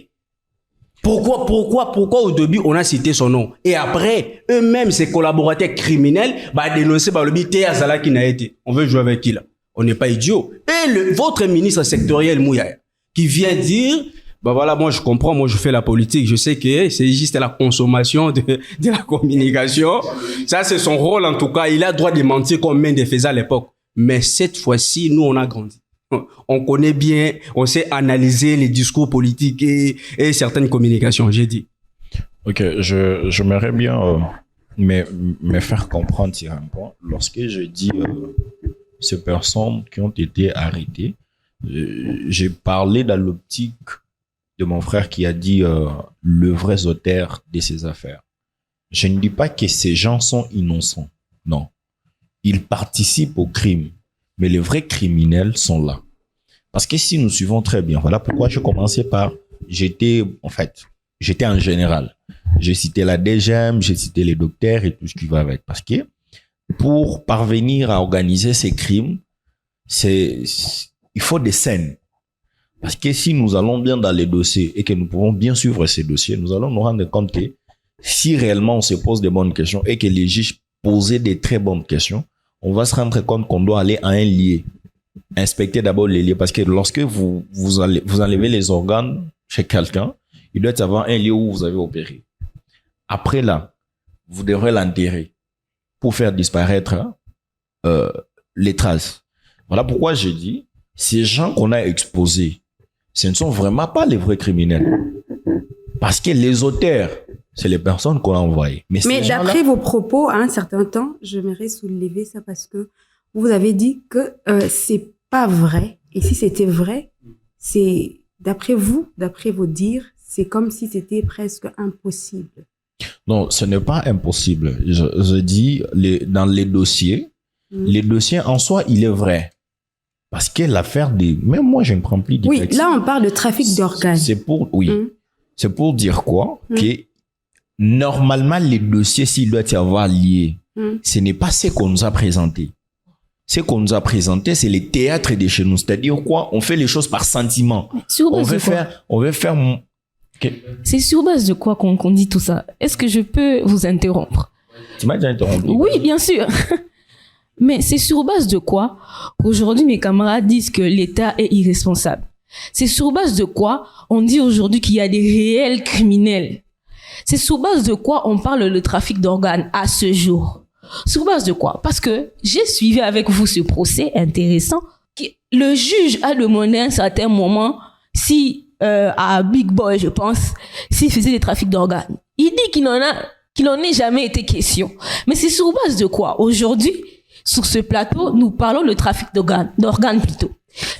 Pourquoi au début on a cité son nom et après eux-mêmes ses collaborateurs criminels dénoncé par le BT Azala qui n'a été. On veut jouer avec qui là? On n'est pas idiot. Et votre ministre sectoriel Mouya qui vient dire voilà, moi je comprends, moi je fais la politique, je sais que c'est juste la consommation de la communication. Ça c'est son rôle en tout cas, il a le droit de mentir comme Mende faisait à l'époque. Mais cette fois-ci, nous on a grandi. On connaît bien, on sait analyser les discours politiques et certaines communications, j'ai dit. Ok, j'aimerais bien me faire comprendre sur un point. Lorsque je dis ces personnes qui ont été arrêtées, j'ai parlé dans l'optique de mon frère qui a dit le vrai auteur de ces affaires. Je ne dis pas que ces gens sont innocents, non. Ils participent au crime. Mais les vrais criminels sont là. Parce que si nous suivons très bien, voilà pourquoi je commençais par, j'étais en général. J'ai cité la DGM, j'ai cité les docteurs et tout ce qui va avec. Parce que pour parvenir à organiser ces crimes, il faut des scènes. Parce que si nous allons bien dans les dossiers et que nous pouvons bien suivre ces dossiers, nous allons nous rendre compte que si réellement on se pose des bonnes questions et que les juges posaient des très bonnes questions, on va se rendre compte qu'on doit aller à un lieu. Inspecter d'abord les lieux parce que lorsque vous enlevez les organes chez quelqu'un, il doit y avoir un lieu où vous avez opéré. Après là, vous devrez l'enterrer pour faire disparaître les traces. Voilà pourquoi j'ai dit, ces gens qu'on a exposés, ce ne sont vraiment pas les vrais criminels. Parce que les auteurs, c'est les personnes qu'on a envoyées. Mais d'après vos propos, à un certain temps, j'aimerais soulever ça parce que vous avez dit que c'est pas vrai. Et si c'était vrai, c'est d'après vous, d'après vos dires, c'est comme si c'était presque impossible. Non, ce n'est pas impossible. Je dis, dans les dossiers, les dossiers en soi, il est vrai. Parce que l'affaire des... Même moi, je ne prends plus de Oui, là, on parle de trafic d'organes. C'est pour... Oui. C'est pour dire quoi? Que normalement, les dossiers, s'il doit y avoir lié, ce n'est pas ce qu'on nous a présenté. Ce qu'on nous a présenté, c'est les théâtres de chez nous. C'est-à-dire quoi? On fait les choses par sentiment. On veut faire... Okay. C'est sur base de quoi qu'on dit tout ça? Est-ce que je peux vous interrompre? Tu m'as déjà interrompu. Oui, bien sûr. Mais c'est sur base de quoi aujourd'hui mes camarades disent que l'État est irresponsable? C'est sur base de quoi on dit aujourd'hui qu'il y a des réels criminels? C'est sur base de quoi on parle de trafic d'organes à ce jour? Sur base de quoi? Parce que j'ai suivi avec vous ce procès intéressant. Le juge a demandé à un certain moment si à Big Boy, je pense, s'il faisait des trafics d'organes. Il dit qu'il n'en ait jamais été question. Mais c'est sur base de quoi? Aujourd'hui, sur ce plateau, nous parlons de trafic d'organes plutôt.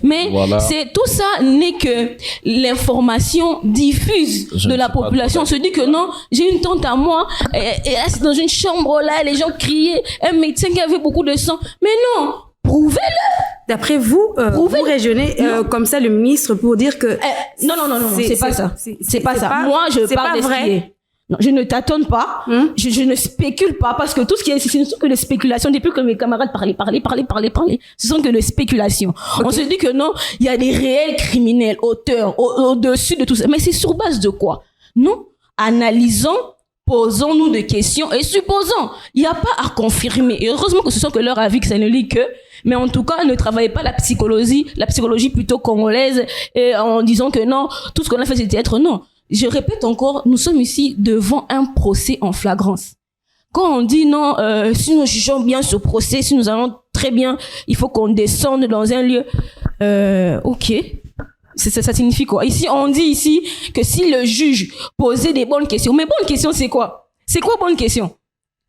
Mais Voilà. c'est tout ça n'est que l'information diffuse Je de ne la suis pas population. On se dit que non, j'ai une tante à moi, et là c'est dans une chambre là, les gens criaient, un médecin qui avait beaucoup de sang. Mais non, prouvez-le. D'après vous, vous raisonnez comme ça le ministre pour dire que... Non, c'est pas ça. C'est pas ça. Moi, je c'est parle pas de ce vrai. qui est. Non, je ne tâtonne pas. Je ne spécule pas parce que tout ce qui est, ce ne sont que des spéculations. Depuis que mes camarades parlaient, ce sont que des spéculations. On se dit que non, il y a des réels criminels, auteurs, au-dessus de tout ça. Mais c'est sur base de quoi? Nous, analysons, posons-nous des questions et supposons. Il n'y a pas à confirmer. Et heureusement que ce sont que leur avis, que ça ne lit que. Mais en tout cas, ne travaillez pas la psychologie plutôt congolaise, et en disant que non, tout ce qu'on a fait, c'était être non. Je répète encore, nous sommes ici devant un procès en flagrance. Quand on dit non, si nous jugeons bien ce procès, si nous allons très bien, il faut qu'on descende dans un lieu. Ok. Ça signifie quoi? Ici, on dit ici que si le juge posait des bonnes questions. Mais bonnes questions, c'est quoi? C'est quoi bonne question?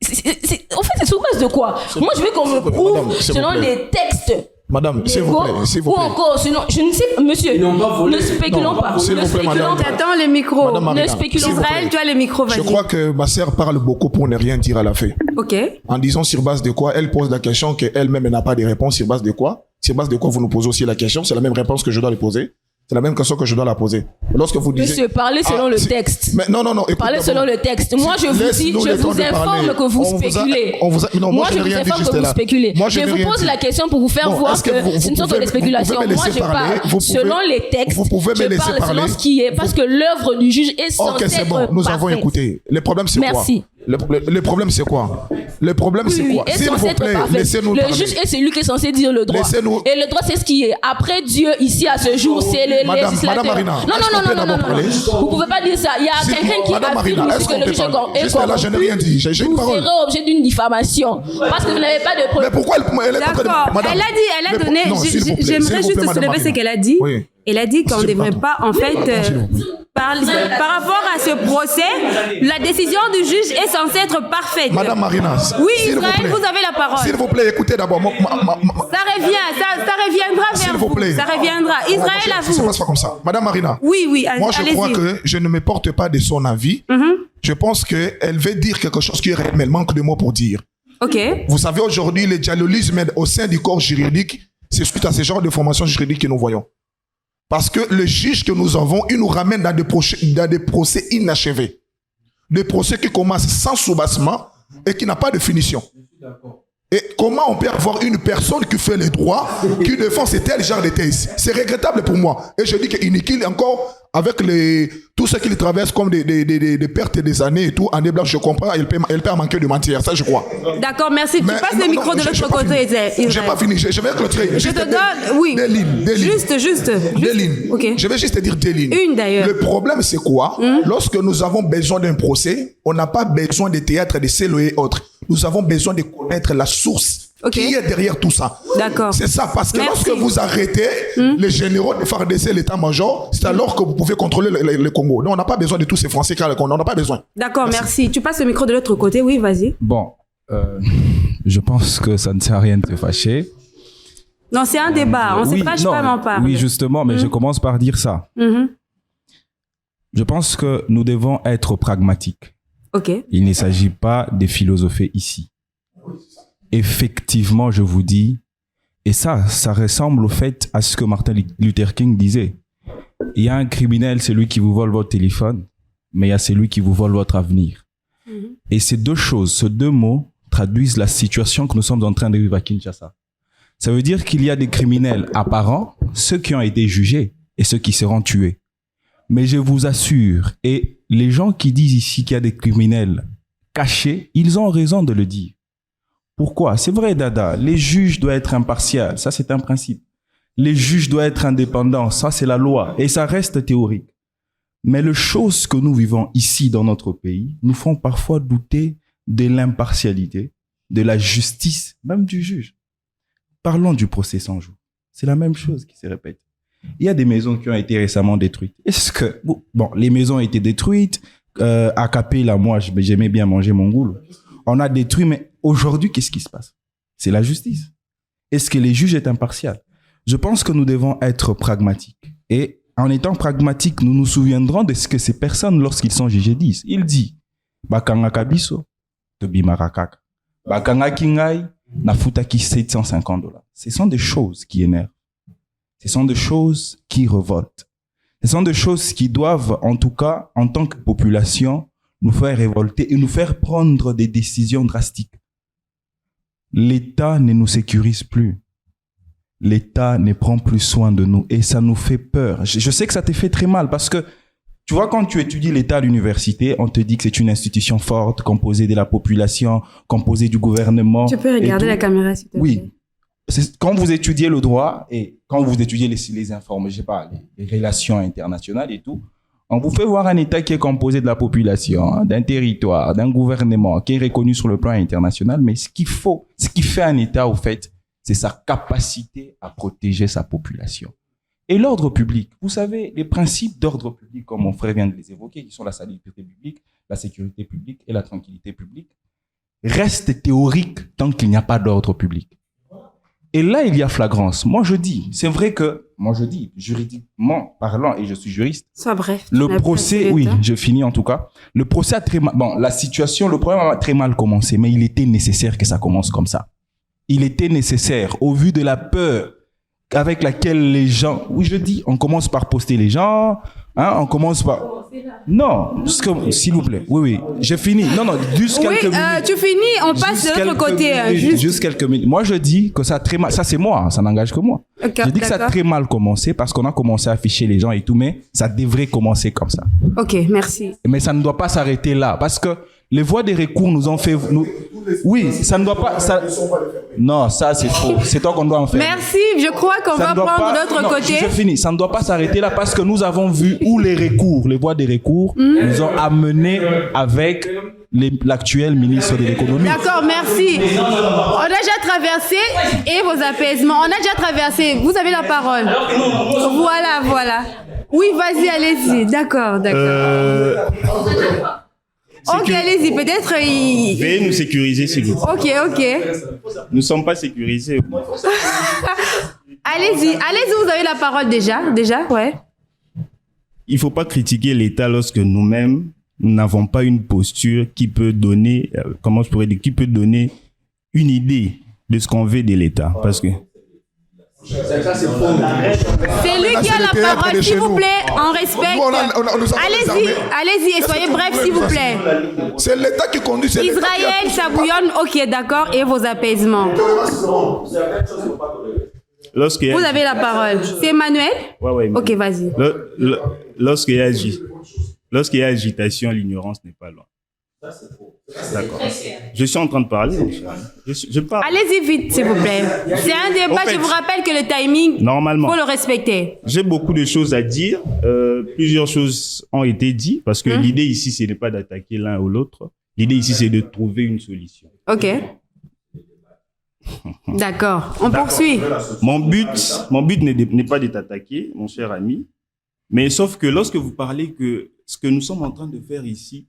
En fait, c'est sur base de quoi? Moi, je veux qu'on me prouve selon les textes. Madame, s'il vous plaît, s'il vous Ou plaît. encore, sinon, je ne sais pas, monsieur, ne spéculons pas. s'il Ne vous plaît, spéculons madame. pas. Attends le micro. Madame Marina, Ne spéculons s'il vous pas. plaît. Israël, tu as le micro, vas-y. Je crois que ma sœur parle beaucoup pour ne rien dire à la fin. Ok. En disant sur base de quoi, elle pose la question qu'elle-même elle n'a pas de réponse. Sur base de quoi? Sur base de quoi vous nous posez aussi la question? C'est la même réponse que je dois lui poser. C'est la même question que je dois la poser. Lorsque vous disiez... Monsieur, parlez selon le texte. Mais non, écoute, Parlez selon le texte. Moi, je vous dis, laisse-nous je le temps vous de informe parler. que vous spéculez. Non, Moi, je je n'ai vous rien dit informe juste que vous là. spéculez. Moi, Je n'ai vous rien pose dit. la question pour vous faire Bon, voir est-ce que que vous ce ne sont que pouvez- des spéculations. vous pouvez me Moi, laisser je parler. parle Vous pouvez- selon les textes. vous pouvez me Je laisser parle selon parler. ce qui est. Parce que l'œuvre du juge est Ok, censée c'est bon. être Nous avons parfaite. écouté. Le problème, c'est quoi? Merci. Le problème, c'est quoi? Le problème, c'est quoi? est S'il censé vous être plaît, parfait. laissez-nous Le parler. juge est celui qui est censé dire le droit. Laissez-nous- Et le droit, c'est ce qui est. Après Dieu, ici, à ce jour, c'est le Madame législateur. Marina, non, est-ce qu'on peut d'abord parler? Vous pouvez pas dire ça. Il y a Si- quelqu'un qui Madame affirme Marina, ici est-ce que qu'on le peut juge est parler? est Jusqu'à là, je n'ai rien dit. J'ai une Vous parole. serez objet d'une diffamation. Parce que vous n'avez pas de preuve. Mais pourquoi elle est en train de... D'accord. Madame, Elle a dit, elle a mais donné. non, s'il vous plaît, J'aimerais s'il vous juste plaît, Madame soulever ce Marina. qu'elle a dit. Oui. Elle a dit qu'on ne devrait Pardon. pas, en fait, par rapport à ce procès, la décision du juge est censée être parfaite. Madame Marina. Oui, s'il vous Israël, plaît. vous avez la parole. S'il vous plaît, écoutez d'abord. Ça reviendra S'il vers vous vous. plaît. Ça reviendra. Israël, à Ça se vous. passe pas comme ça. Madame Marina. Oui, Moi, je crois allez-y. que je ne me porte pas de son avis. Je pense qu'elle veut dire quelque chose qui est réel, mais elle manque de mots pour dire. Ok. Vous savez, aujourd'hui, le dialogisme au sein du corps juridique, c'est suite à ce genre de formation juridique que nous voyons. Parce que le juge que nous avons, il nous ramène dans des procès inachevés. Des procès qui commencent sans soubassement et qui n'ont pas de finition. Et comment on peut avoir une personne qui fait les droits, qui défend ce tel genre de thèse? C'est regrettable pour moi. Et je dis qu'il encore, avec tout ce qu'il traverse comme des pertes des années et tout, en déblanc, je comprends, elle peut manquer de mentir. Ça, je crois. D'accord, merci. Tu Mais passes non, le micro non, de j'ai l'autre pas côté, fini. J'ai pas fini. Je vais clôturer. Je te donne, oui. Des lignes. Juste. Des lignes. Ok. Je vais juste te dire des lignes. Une, d'ailleurs. Le problème, c'est quoi? Lorsque nous avons besoin d'un procès, on n'a pas besoin de théâtre, de cello et autres. Nous avons besoin de connaître la source qui est derrière tout ça. D'accord. C'est ça, parce que Merci. lorsque vous arrêtez les généraux de FARDC, l'état-major, c'est alors que vous pouvez contrôler le Congo. Non, on n'a pas besoin de tous ces Français car on n'en a pas besoin. D'accord, merci. Tu passes le micro de l'autre côté, oui, vas-y. Bon, je pense que ça ne sert à rien de se fâcher. Non, c'est un débat. On ne Oui, se fâche non, pas, m'en parle. Oui, justement, mais je commence par dire ça. Je pense que nous devons être pragmatiques. Ok. Il ne s'agit pas de philosopher ici. Effectivement, je vous dis, et ça ressemble au fait à ce que Martin Luther King disait. Il y a un criminel, c'est lui qui vous vole votre téléphone, mais il y a celui qui vous vole votre avenir. Et ces deux choses, ces deux mots traduisent la situation que nous sommes en train de vivre à Kinshasa. Ça veut dire qu'il y a des criminels apparents, ceux qui ont été jugés et ceux qui seront tués. Mais je vous assure, et les gens qui disent ici qu'il y a des criminels cachés, ils ont raison de le dire. Pourquoi? C'est vrai, Dada, les juges doivent être impartiaux, ça c'est un principe. Les juges doivent être indépendants, ça c'est la loi, et ça reste théorique. Mais les choses que nous vivons ici dans notre pays nous font parfois douter de l'impartialité, de la justice, même du juge. Parlons du procès 100 jours. C'est la même chose qui se répète. Il y a des maisons qui ont été récemment détruites. Est-ce que... Bon, les maisons ont été détruites. À Capella, moi, j'aimais bien manger mon goule. On a détruit, mais aujourd'hui, qu'est-ce qui se passe? C'est la justice. Est-ce que les juges sont impartiaux? je pense que nous devons être pragmatiques. Et en étant pragmatiques, nous nous souviendrons de ce que ces personnes, lorsqu'ils sont jugés, disent. Ils disent, Bakanga Kabiso, Tobimarakak, Bakanga Kingai, Nafutaki $750. Ce sont des choses qui énervent. Ce sont des choses qui révoltent. Ce sont des choses qui doivent, en tout cas, en tant que population, nous faire révolter et nous faire prendre des décisions drastiques. L'État ne nous sécurise plus. L'État ne prend plus soin de nous et ça nous fait peur. Je sais que ça te fait très mal parce que, tu vois, quand tu étudies l'État à l'université, on te dit que c'est une institution forte, composée de la population, composée du gouvernement. Tu peux regarder la caméra, s'il te plaît. Oui. Quand vous étudiez le droit et quand vous étudiez les informes, je sais pas, les relations internationales et tout, on vous fait voir un État qui est composé de la population, hein, d'un territoire, d'un gouvernement qui est reconnu sur le plan international. Mais ce qui fait un État, au fait, c'est sa capacité à protéger sa population. Et l'ordre public, vous savez, les principes d'ordre public, comme mon frère vient de les évoquer, qui sont la salubrité publique, la sécurité publique et la tranquillité publique, restent théoriques tant qu'il n'y a pas d'ordre public. Et là, il y a flagrance. Moi, je dis, juridiquement parlant, et je suis juriste. Sois bref. Le procès, oui, je finis en tout cas. Le procès a très mal, le problème a très mal commencé, mais il était nécessaire que ça commence comme ça. Il était nécessaire, au vu de la peur avec laquelle les gens, oui, je dis, on commence par poster les gens, hein, on commence par, non, s'il vous plaît, oui, j'ai fini, non, juste quelques minutes. Tu finis, on passe de l'autre côté. Juste quelques minutes. Moi, je dis que ça a très mal, ça c'est moi, ça n'engage que moi. Okay, je dis que ça a très mal commencé parce qu'on a commencé à afficher les gens et tout, mais ça devrait commencer comme ça. Ok, merci. Mais ça ne doit pas s'arrêter là parce que les voies des recours nous ont fait... Oui, ça ne doit pas... Non, ça c'est faux. C'est toi qu'on doit en faire. Merci, je crois qu'on va prendre l'autre côté. Je finis. Ça ne doit pas s'arrêter là parce que nous avons vu où les voies des recours nous ont amenés avec l'actuel ministre de l'économie. D'accord, merci. On a déjà traversé et vos apaisements. On a déjà traversé. Vous avez la parole. Voilà. Oui, vas-y, allez-y. D'accord. Ok, allez-y, peut-être... Veuillez nous sécuriser, s'il vous plaît. Ok. Nous ne sommes pas sécurisés. Allez-y, vous avez la parole déjà, ouais. Il ne faut pas critiquer l'État lorsque nous-mêmes, nous n'avons pas une posture qui peut donner, qui peut donner une idée de ce qu'on veut de l'État. Parce que... C'est lui qui a la parole, s'il vous plaît, on respecte. Allez-y et soyez bref, s'il vous plaît. C'est l'État qui conduit. Israël, ça bouillonne, ok, d'accord, et vos apaisements. Vous avez la parole. C'est Emmanuel? Ouais. Ok, vas-y. Lorsqu'il y a agitation, l'ignorance n'est pas loin. D'accord. Je suis en train de parler. Je parle. Allez-y vite, s'il vous plaît. C'est un débat, je vous rappelle que le timing, normalement, faut le respecter. J'ai beaucoup de choses à dire. Plusieurs choses ont été dites parce que l'idée ici, ce n'est pas d'attaquer l'un ou l'autre. L'idée ici, c'est de trouver une solution. Ok. D'accord. On poursuit. Mon but n'est pas de t'attaquer, mon cher ami. Mais sauf que lorsque vous parlez que ce que nous sommes en train de faire ici,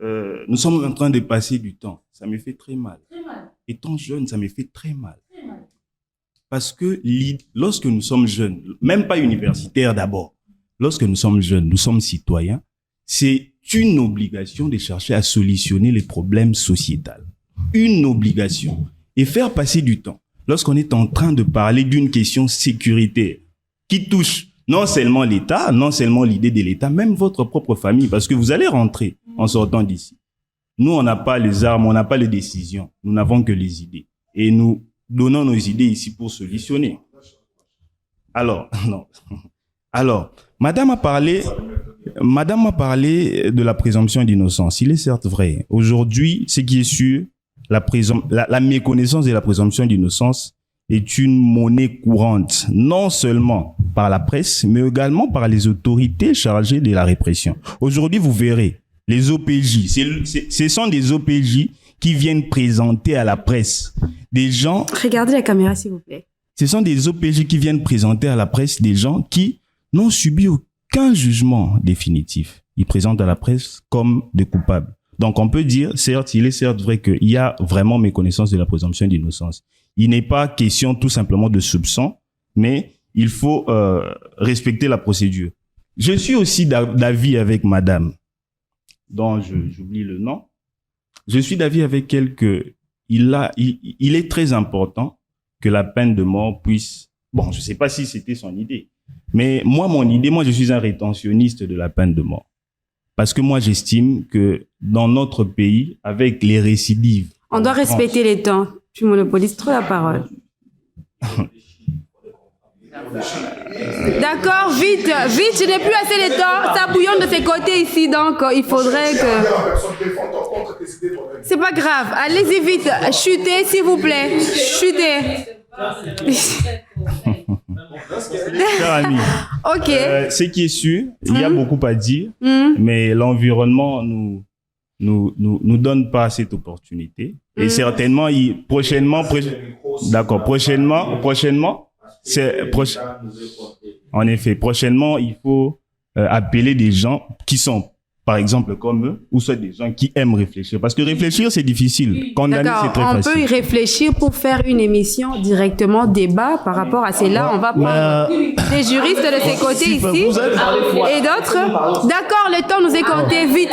nous sommes en train de passer du temps. Ça me fait très mal. Étant jeune, ça me fait très mal. Parce que lorsque nous sommes jeunes, même pas universitaires d'abord, lorsque nous sommes jeunes, nous sommes citoyens, c'est une obligation de chercher à solutionner les problèmes sociétals. Une obligation. Et faire passer du temps. Lorsqu'on est en train de parler d'une question sécuritaire qui touche non seulement l'État, non seulement l'idée de l'État, même votre propre famille, parce que vous allez rentrer en sortant d'ici. Nous, on n'a pas les armes, on n'a pas les décisions. Nous n'avons que les idées. Et nous donnons nos idées ici pour solutionner. Alors, Madame a parlé de la présomption d'innocence. Il est certes vrai. Aujourd'hui, ce qui est sûr, la méconnaissance de la présomption d'innocence est une monnaie courante, non seulement par la presse, mais également par les autorités chargées de la répression. Aujourd'hui, vous verrez, les OPJ, ce sont des OPJ qui viennent présenter à la presse des gens... Regardez la caméra, s'il vous plaît. Ce sont des OPJ qui viennent présenter à la presse des gens qui n'ont subi aucun jugement définitif. Ils présentent à la presse comme des coupables. Donc, on peut dire, certes, il est certes vrai qu'il y a vraiment méconnaissance de la présomption d'innocence. Il n'est pas question tout simplement de soupçon, mais il faut respecter la procédure. Je suis aussi d'avis avec madame, dont j'oublie le nom. Je suis d'avis avec elle que il est très important que la peine de mort puisse... Bon, je ne sais pas si c'était son idée, mais mon idée, je suis un rétentionniste de la peine de mort. Parce que moi, j'estime que dans notre pays, avec les récidives... On doit respecter les temps. Tu monopolises trop la parole. D'accord, vite, je n'ai plus assez de temps. Ça bouillonne de ses côtés ici, donc il faudrait que... C'est pas grave, allez-y vite, chutez s'il vous plaît, chutez. Cher ami, ok. Ce qui est sûr, il y a beaucoup à dire, mais l'environnement nous donne pas cette opportunité. Et certainement, prochainement, en effet, prochainement, il faut appeler des gens qui sont, par exemple, comme eux, ou soit des gens qui aiment réfléchir. Parce que réfléchir, c'est difficile. Condamner, c'est très facile. On peut y réfléchir pour faire une émission directement débat par rapport à cela. On va prendre des juristes de ces côtés ici et d'autres. D'accord, le temps nous est compté. Vite.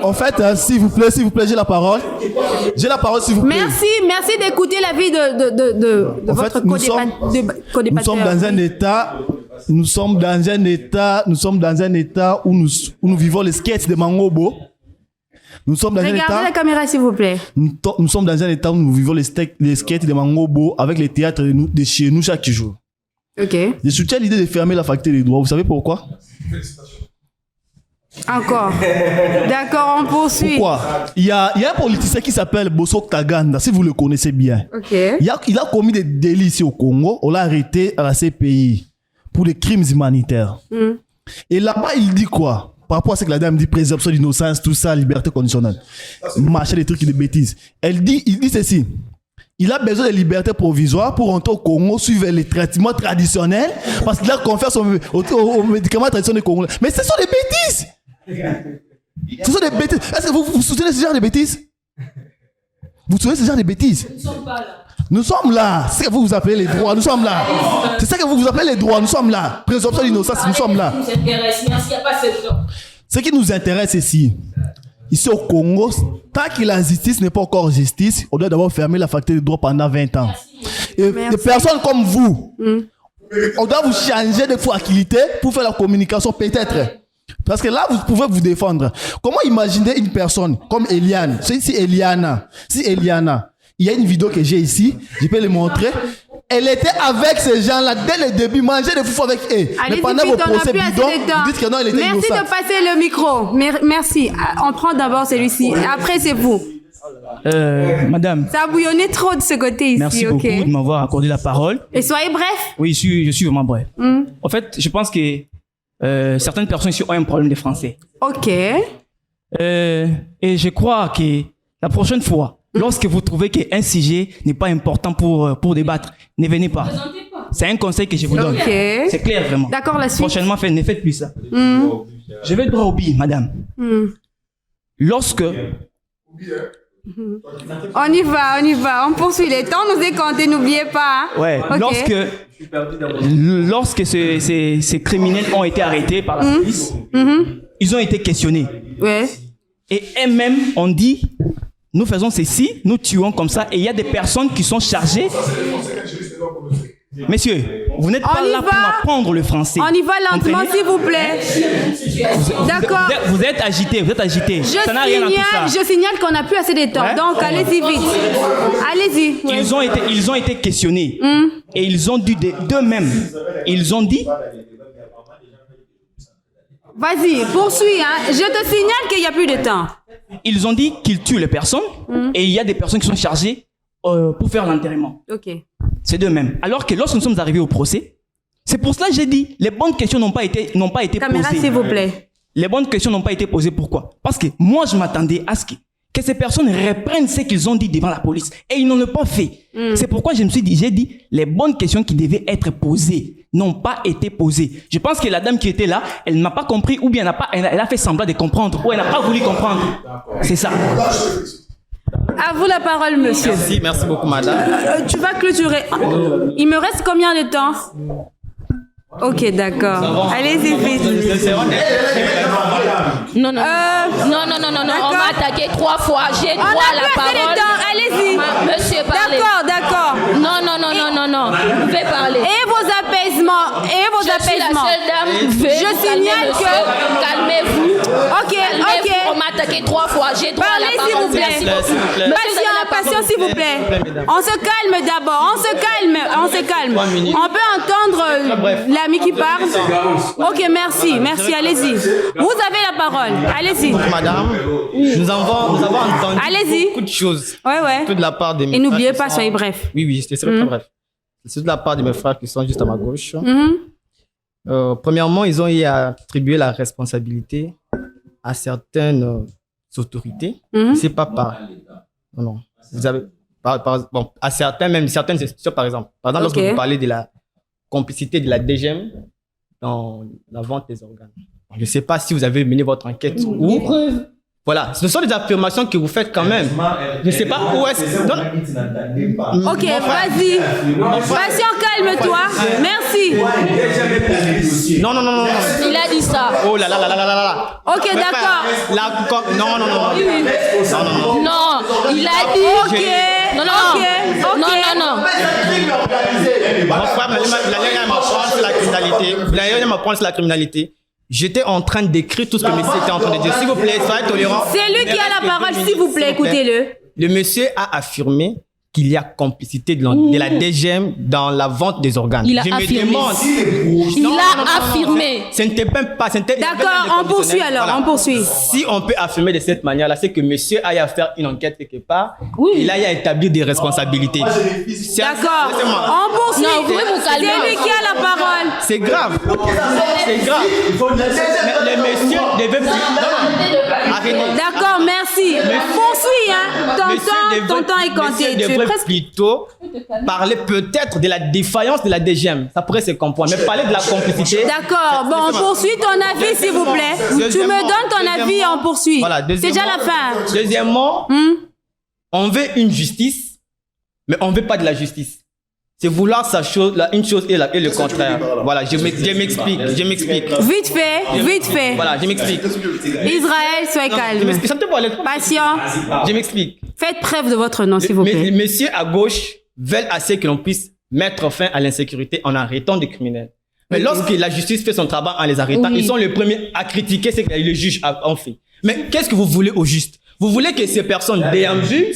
En fait, s'il vous plaît, j'ai la parole. J'ai la parole, s'il vous plaît. Merci d'écouter l'avis de votre co-débatteur. Nous sommes dans un état... Nous sommes dans un état où nous vivons les sketchs de Mangobo. Regardez la caméra, s'il vous plaît. Nous sommes dans un état où nous vivons les sketchs de Mangobo avec les théâtres de chez nous chaque jour. Ok. Je soutiens l'idée de fermer la faculté des droits. Vous savez pourquoi? Encore. D'accord, on poursuit. Pourquoi? Il y a un politicien qui s'appelle Bosso Taganda, si vous le connaissez bien. Ok. Il a commis des délits ici au Congo. On l'a arrêté à la CPI. Pour les crimes humanitaires. Et là-bas, il dit quoi? Par rapport à ce que la dame dit, présomption d'innocence, tout ça, liberté conditionnelle. Machin, des trucs de bêtises. Il dit ceci. Il a besoin de liberté provisoire pour rentrer au Congo, suivre les traitements traditionnels, parce qu'il a confiance aux médicaments traditionnels congolais. Mais ce sont des bêtises! Ce sont des bêtises. Est-ce que vous vous souvenez de ce genre de bêtises? Vous vous souvenez de ce genre de bêtises? Nous ne sommes pas là. Nous sommes là. C'est ce que vous appelez les droits. Nous sommes là. C'est ça que vous appelez les droits. Nous sommes là. Présomption d'innocence. Nous sommes là. Ce qui nous intéresse ici au Congo, tant que la justice n'est pas encore justice, on doit d'abord fermer la faculté de droit pendant 20 ans. Et des personnes comme vous, on doit vous changer de faculté pour faire la communication peut-être. Parce que là, vous pouvez vous défendre. Comment imaginer une personne comme Eliane, si Eliana, il y a une vidéo que j'ai ici, je peux le montrer. Elle était avec ces gens-là dès le début, mangeait des foufous avec eux. Mais pendant vos procès bidons, vous dites que non, elle était innocente. Merci de passer le micro. Merci. On prend d'abord celui-ci. Après, c'est vous. Madame. Ça a bouillonné trop de ce côté ici. Merci beaucoup de m'avoir accordé la parole. Et soyez bref. Oui, je suis vraiment bref. En fait, je pense que certaines personnes ici ont un problème de français. Ok. Et je crois que la prochaine fois, lorsque vous trouvez qu'un sujet n'est pas important pour débattre, ne venez pas. C'est un conseil que je vous donne. Okay. C'est clair, vraiment. D'accord, la suite. Prochainement, ne faites plus ça. Je vais droit au but, madame. Lorsque... On y va. On poursuit. Les temps nous est compté, n'oubliez pas. Hein? Ouais. Okay. Lorsque ces criminels ont été arrêtés par la police, ils ont été questionnés. Ouais. Et eux-mêmes ont dit... Nous faisons ceci, nous tuons comme ça, et il y a des personnes qui sont chargées. Messieurs, vous n'êtes pas là pour m'apprendre le français. On y va lentement, s'il vous plaît. D'accord. Vous êtes agité. Ça n'a rien à tout ça. Je signale qu'on n'a plus assez de temps, donc allez-y vite. Allez-y. Ouais. Ils ont été questionnés. Et ils ont dit d'eux-mêmes. Ils ont dit... Vas-y, poursuis. Hein. Je te signale qu'il n'y a plus de temps. Ils ont dit qu'ils tuent les personnes et il y a des personnes qui sont chargées pour faire l'enterrement. Ok. C'est d'eux-mêmes. Alors que lorsque nous sommes arrivés au procès, c'est pour cela que j'ai dit les bonnes questions n'ont pas été Caméra, posées. s'il vous plaît. Les bonnes questions n'ont pas été posées. Pourquoi? Parce que moi, je m'attendais à ce que ces personnes reprennent ce qu'ils ont dit devant la police. Et ils n'en ont pas fait. C'est pourquoi j'ai dit, les bonnes questions qui devaient être posées n'ont pas été posées. Je pense que la dame qui était là, elle n'a pas compris, ou bien elle a fait semblant de comprendre, ou elle n'a pas voulu comprendre. C'est ça. À vous la parole, monsieur. Merci beaucoup, madame. Tu vas clôturer. Il me reste combien de temps? Ok, d'accord. Allez-y, vite. Non, on m'a attaqué 3 fois. J'ai droit à la parole. Allez-y. Monsieur, parlez. D'accord. Non. Vous pouvez parler. Et vos apaisements. Je suis la seule dame. Je signale que... Calmez-vous. Ok. On m'a attaqué 3 fois. J'ai droit à la Parlez, parole. s'il vous plaît. Patient, s'il vous plaît. On se calme d'abord. On se calme. On peut entendre l'ami qui parle. Ok, merci, allez-y. Vous avez la parole, allez-y. Madame, nous avons entendu beaucoup de choses. Ouais. Tout de la part de mes Et n'oubliez frères pas, soyez bref. Oui, c'est très bref. C'est de la part de mes frères qui sont juste à ma gauche. Premièrement, ils ont eu à attribuer la responsabilité à certaines autorités. C'est pas par... Non. Vous avez... Bon, à certaines institutions, par exemple. Par exemple, lorsque vous parlez de la complicité de la DGM dans la vente des organes. Je ne sais pas si vous avez mené votre enquête ou... Voilà, ce sont des affirmations que vous faites quand même. Je ne sais pas où est-ce... Ok, vas-y. Patient, calme-toi. Merci. Non. Il a dit ça. Oh là. Ok, d'accord. Non. Non, il a dit... Ok. Non. Mon frère, la m'apprend sur la criminalité. J'étais en train d'écrire tout ce que monsieur était en train de dire. S'il vous plaît, soyez tolérant. C'est lui qui a la parole, s'il vous plaît, écoutez-le. Le monsieur a affirmé qu'il y a complicité de la DGM dans la vente des organes. Il a affirmé. Il a affirmé. Ce n'était même pas... D'accord, on poursuit alors, on poursuit. Si on peut affirmer de cette manière-là, c'est que monsieur aille à faire une enquête quelque part. Oui. Il aille à établir des responsabilités. D'accord, on poursuit. Non, vous pouvez vous calmer. C'est lui qui a la parole. C'est grave. Le monsieur devait... Arrêtez. D'accord, merci. Poursuis, hein. Ton temps est compté. Tu devrais plutôt parler peut-être de la défaillance de la DGM. Ça pourrait se comprendre. Mais parler de la complicité... D'accord. Bon, on poursuit ton avis, s'il vous plaît. Tu me donnes ton avis et on poursuit. Voilà, c'est déjà la fin. Deuxièmement, on veut une justice, mais on ne veut pas de la justice. C'est vouloir une chose et le contraire. Voilà, je m'explique. Vite fait. Voilà, je m'explique. Israël, soyez calme. Patient. Je m'explique. Faites preuve de votre nom, s'il vous plaît. Les messieurs à gauche veulent assez que l'on puisse mettre fin à l'insécurité en arrêtant des criminels. Mais lorsque la justice fait son travail en les arrêtant, ils sont les premiers à critiquer ce que les juges ont fait. Mais qu'est-ce que vous voulez au juste? Vous voulez que ces personnes déambulent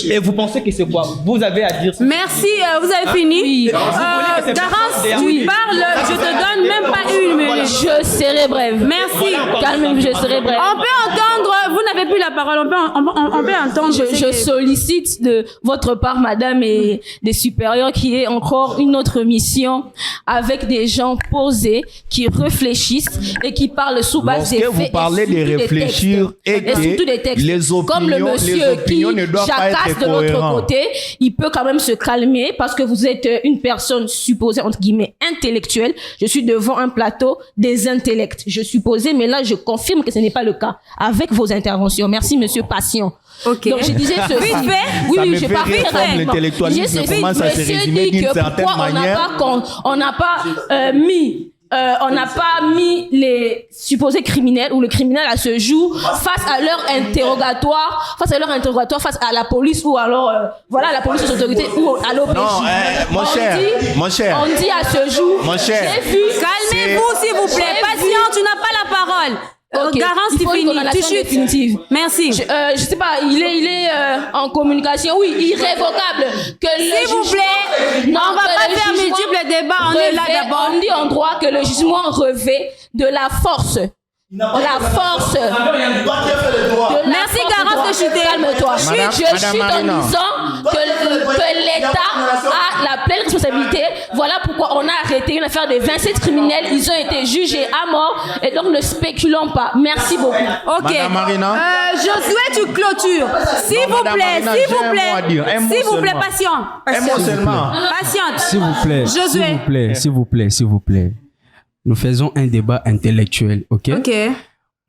et vous pensez que c'est quoi? Vous avez à dire ça. Merci, vous avez fini. Garance, tu parles, je te donne même pas une minute. Je serai brève. Merci. Calme, je serai brève. On peut entendre, vous n'avez plus la parole, on peut entendre. Je sollicite de votre part, madame, et des supérieurs, qui est encore une autre mission avec des gens posés, qui réfléchissent et qui parlent sous base des faits. Lorsque vous parlez de réfléchir et surtout des textes. Comme le monsieur qui jacasse de l'autre côté, il peut quand même se calmer parce que vous êtes une personne supposée, entre guillemets, intellectuelle. Je suis devant un plateau des intellects. Je supposais, mais là, je confirme que ce n'est pas le cas avec vos interventions. Merci, monsieur Patient. Okay. Donc, je disais ceci. Oui, je parle très l'intellectualisme commence à se résumer d'une certaine manière. On n'a pas mis les supposés criminels ou le criminel à ce jour face à leur interrogatoire, face à la police ou alors, voilà, la police aux autorités ou à l'OPJ. Non, mon cher. On dit à ce jour, j'ai vu. Calmez-vous, s'il vous plaît. Patient, tu n'as pas la parole. Okay. Garance, c'est fini. Tu chutes. Définitive. Merci. Je sais pas, il est en communication, oui, irrévocable. S'il vous plaît, on va pas faire multiples débats, on est là d'abord. On dit en droit que le jugement revêt de la force. Merci Garance de chuter. Calme-toi. Je chute en disant que l'État a la pleine responsabilité. Voilà pourquoi on a arrêté une affaire de 27 criminels. Ils ont été jugés à mort et donc ne spéculons pas. Merci beaucoup. Ok. Madame Marina. Josué, tu clôtures. S'il vous plaît, patient. Un mot seulement. Patiente. S'il vous plaît. Josué. S'il vous plaît. Nous faisons un débat intellectuel, ok? Ok.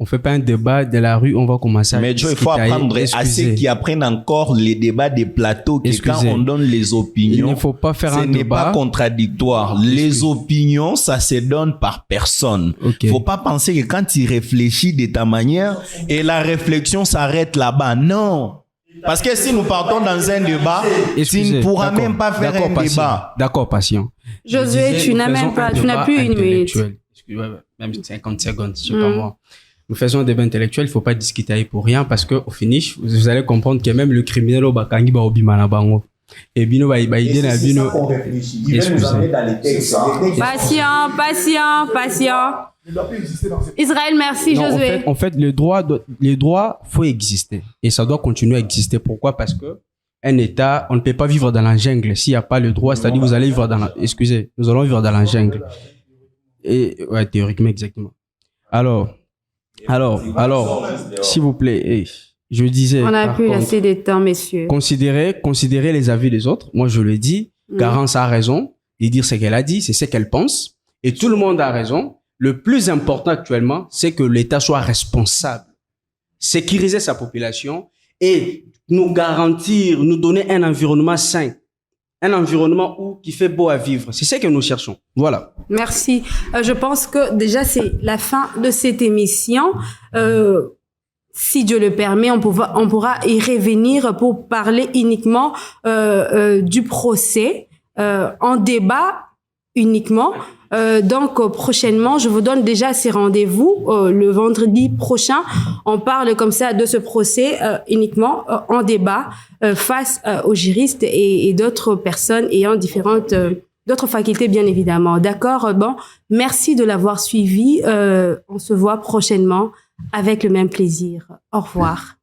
On fait pas un débat de la rue, on va commencer à Mais Joe, il faut discuter. apprendre à Excusez. ceux qui apprennent encore les débats des plateaux que Excusez. quand on donne les opinions, Il ne faut pas faire ce un n'est débat. pas contradictoire. Les opinions, ça se donne par personne. Ok. Faut pas penser que quand tu réfléchis de ta manière et la réflexion s'arrête là-bas. Non. Parce que si nous partons dans un débat, tu Excusez. ne pourras D'accord. même pas faire D'accord, un patient. débat. D'accord, patient. Josué, Je disais, tu nous n'as même faisons pas, un tu n'as débat plus une minute. intellectuel. Excusez-moi, même 50 secondes, je sais pas moi. Nous faisons un débat intellectuel, il faut pas discuter pour rien parce que au finish, vous allez comprendre que même le criminel au bakangi ba obimana bango. Et bino ba idée na bino. Patient. Israël, merci, Non, Josué. en fait, les droits faut exister et ça doit continuer à exister. Pourquoi? Parce que un État, on ne peut pas vivre dans la jungle s'il n'y a pas le droit. C'est-à-dire, vous allez vivre dans la, excusez, nous allons vivre dans la jungle. Et, ouais, théoriquement, exactement. Alors, s'il vous plaît, je disais. On n'a par plus contre, assez de temps, messieurs. considérer les avis des autres. Moi, je le dis. Garance a raison de dire ce qu'elle a dit, c'est ce qu'elle pense. Et tout le monde a raison. Le plus important actuellement, c'est que l'État soit responsable, sécuriser sa population et nous garantir, nous donner un environnement sain, un environnement qui fait beau à vivre. C'est ce que nous cherchons. Voilà. Merci. Je pense que déjà, c'est la fin de cette émission. Si Dieu le permet, on pourra y revenir pour parler uniquement du procès en débat uniquement. Donc prochainement, je vous donne déjà ces rendez-vous le vendredi prochain. On parle comme ça de ce procès uniquement en débat face aux juristes et d'autres personnes ayant d'autres facultés bien évidemment. D'accord. Bon, merci de l'avoir suivi. On se voit prochainement avec le même plaisir. Au revoir.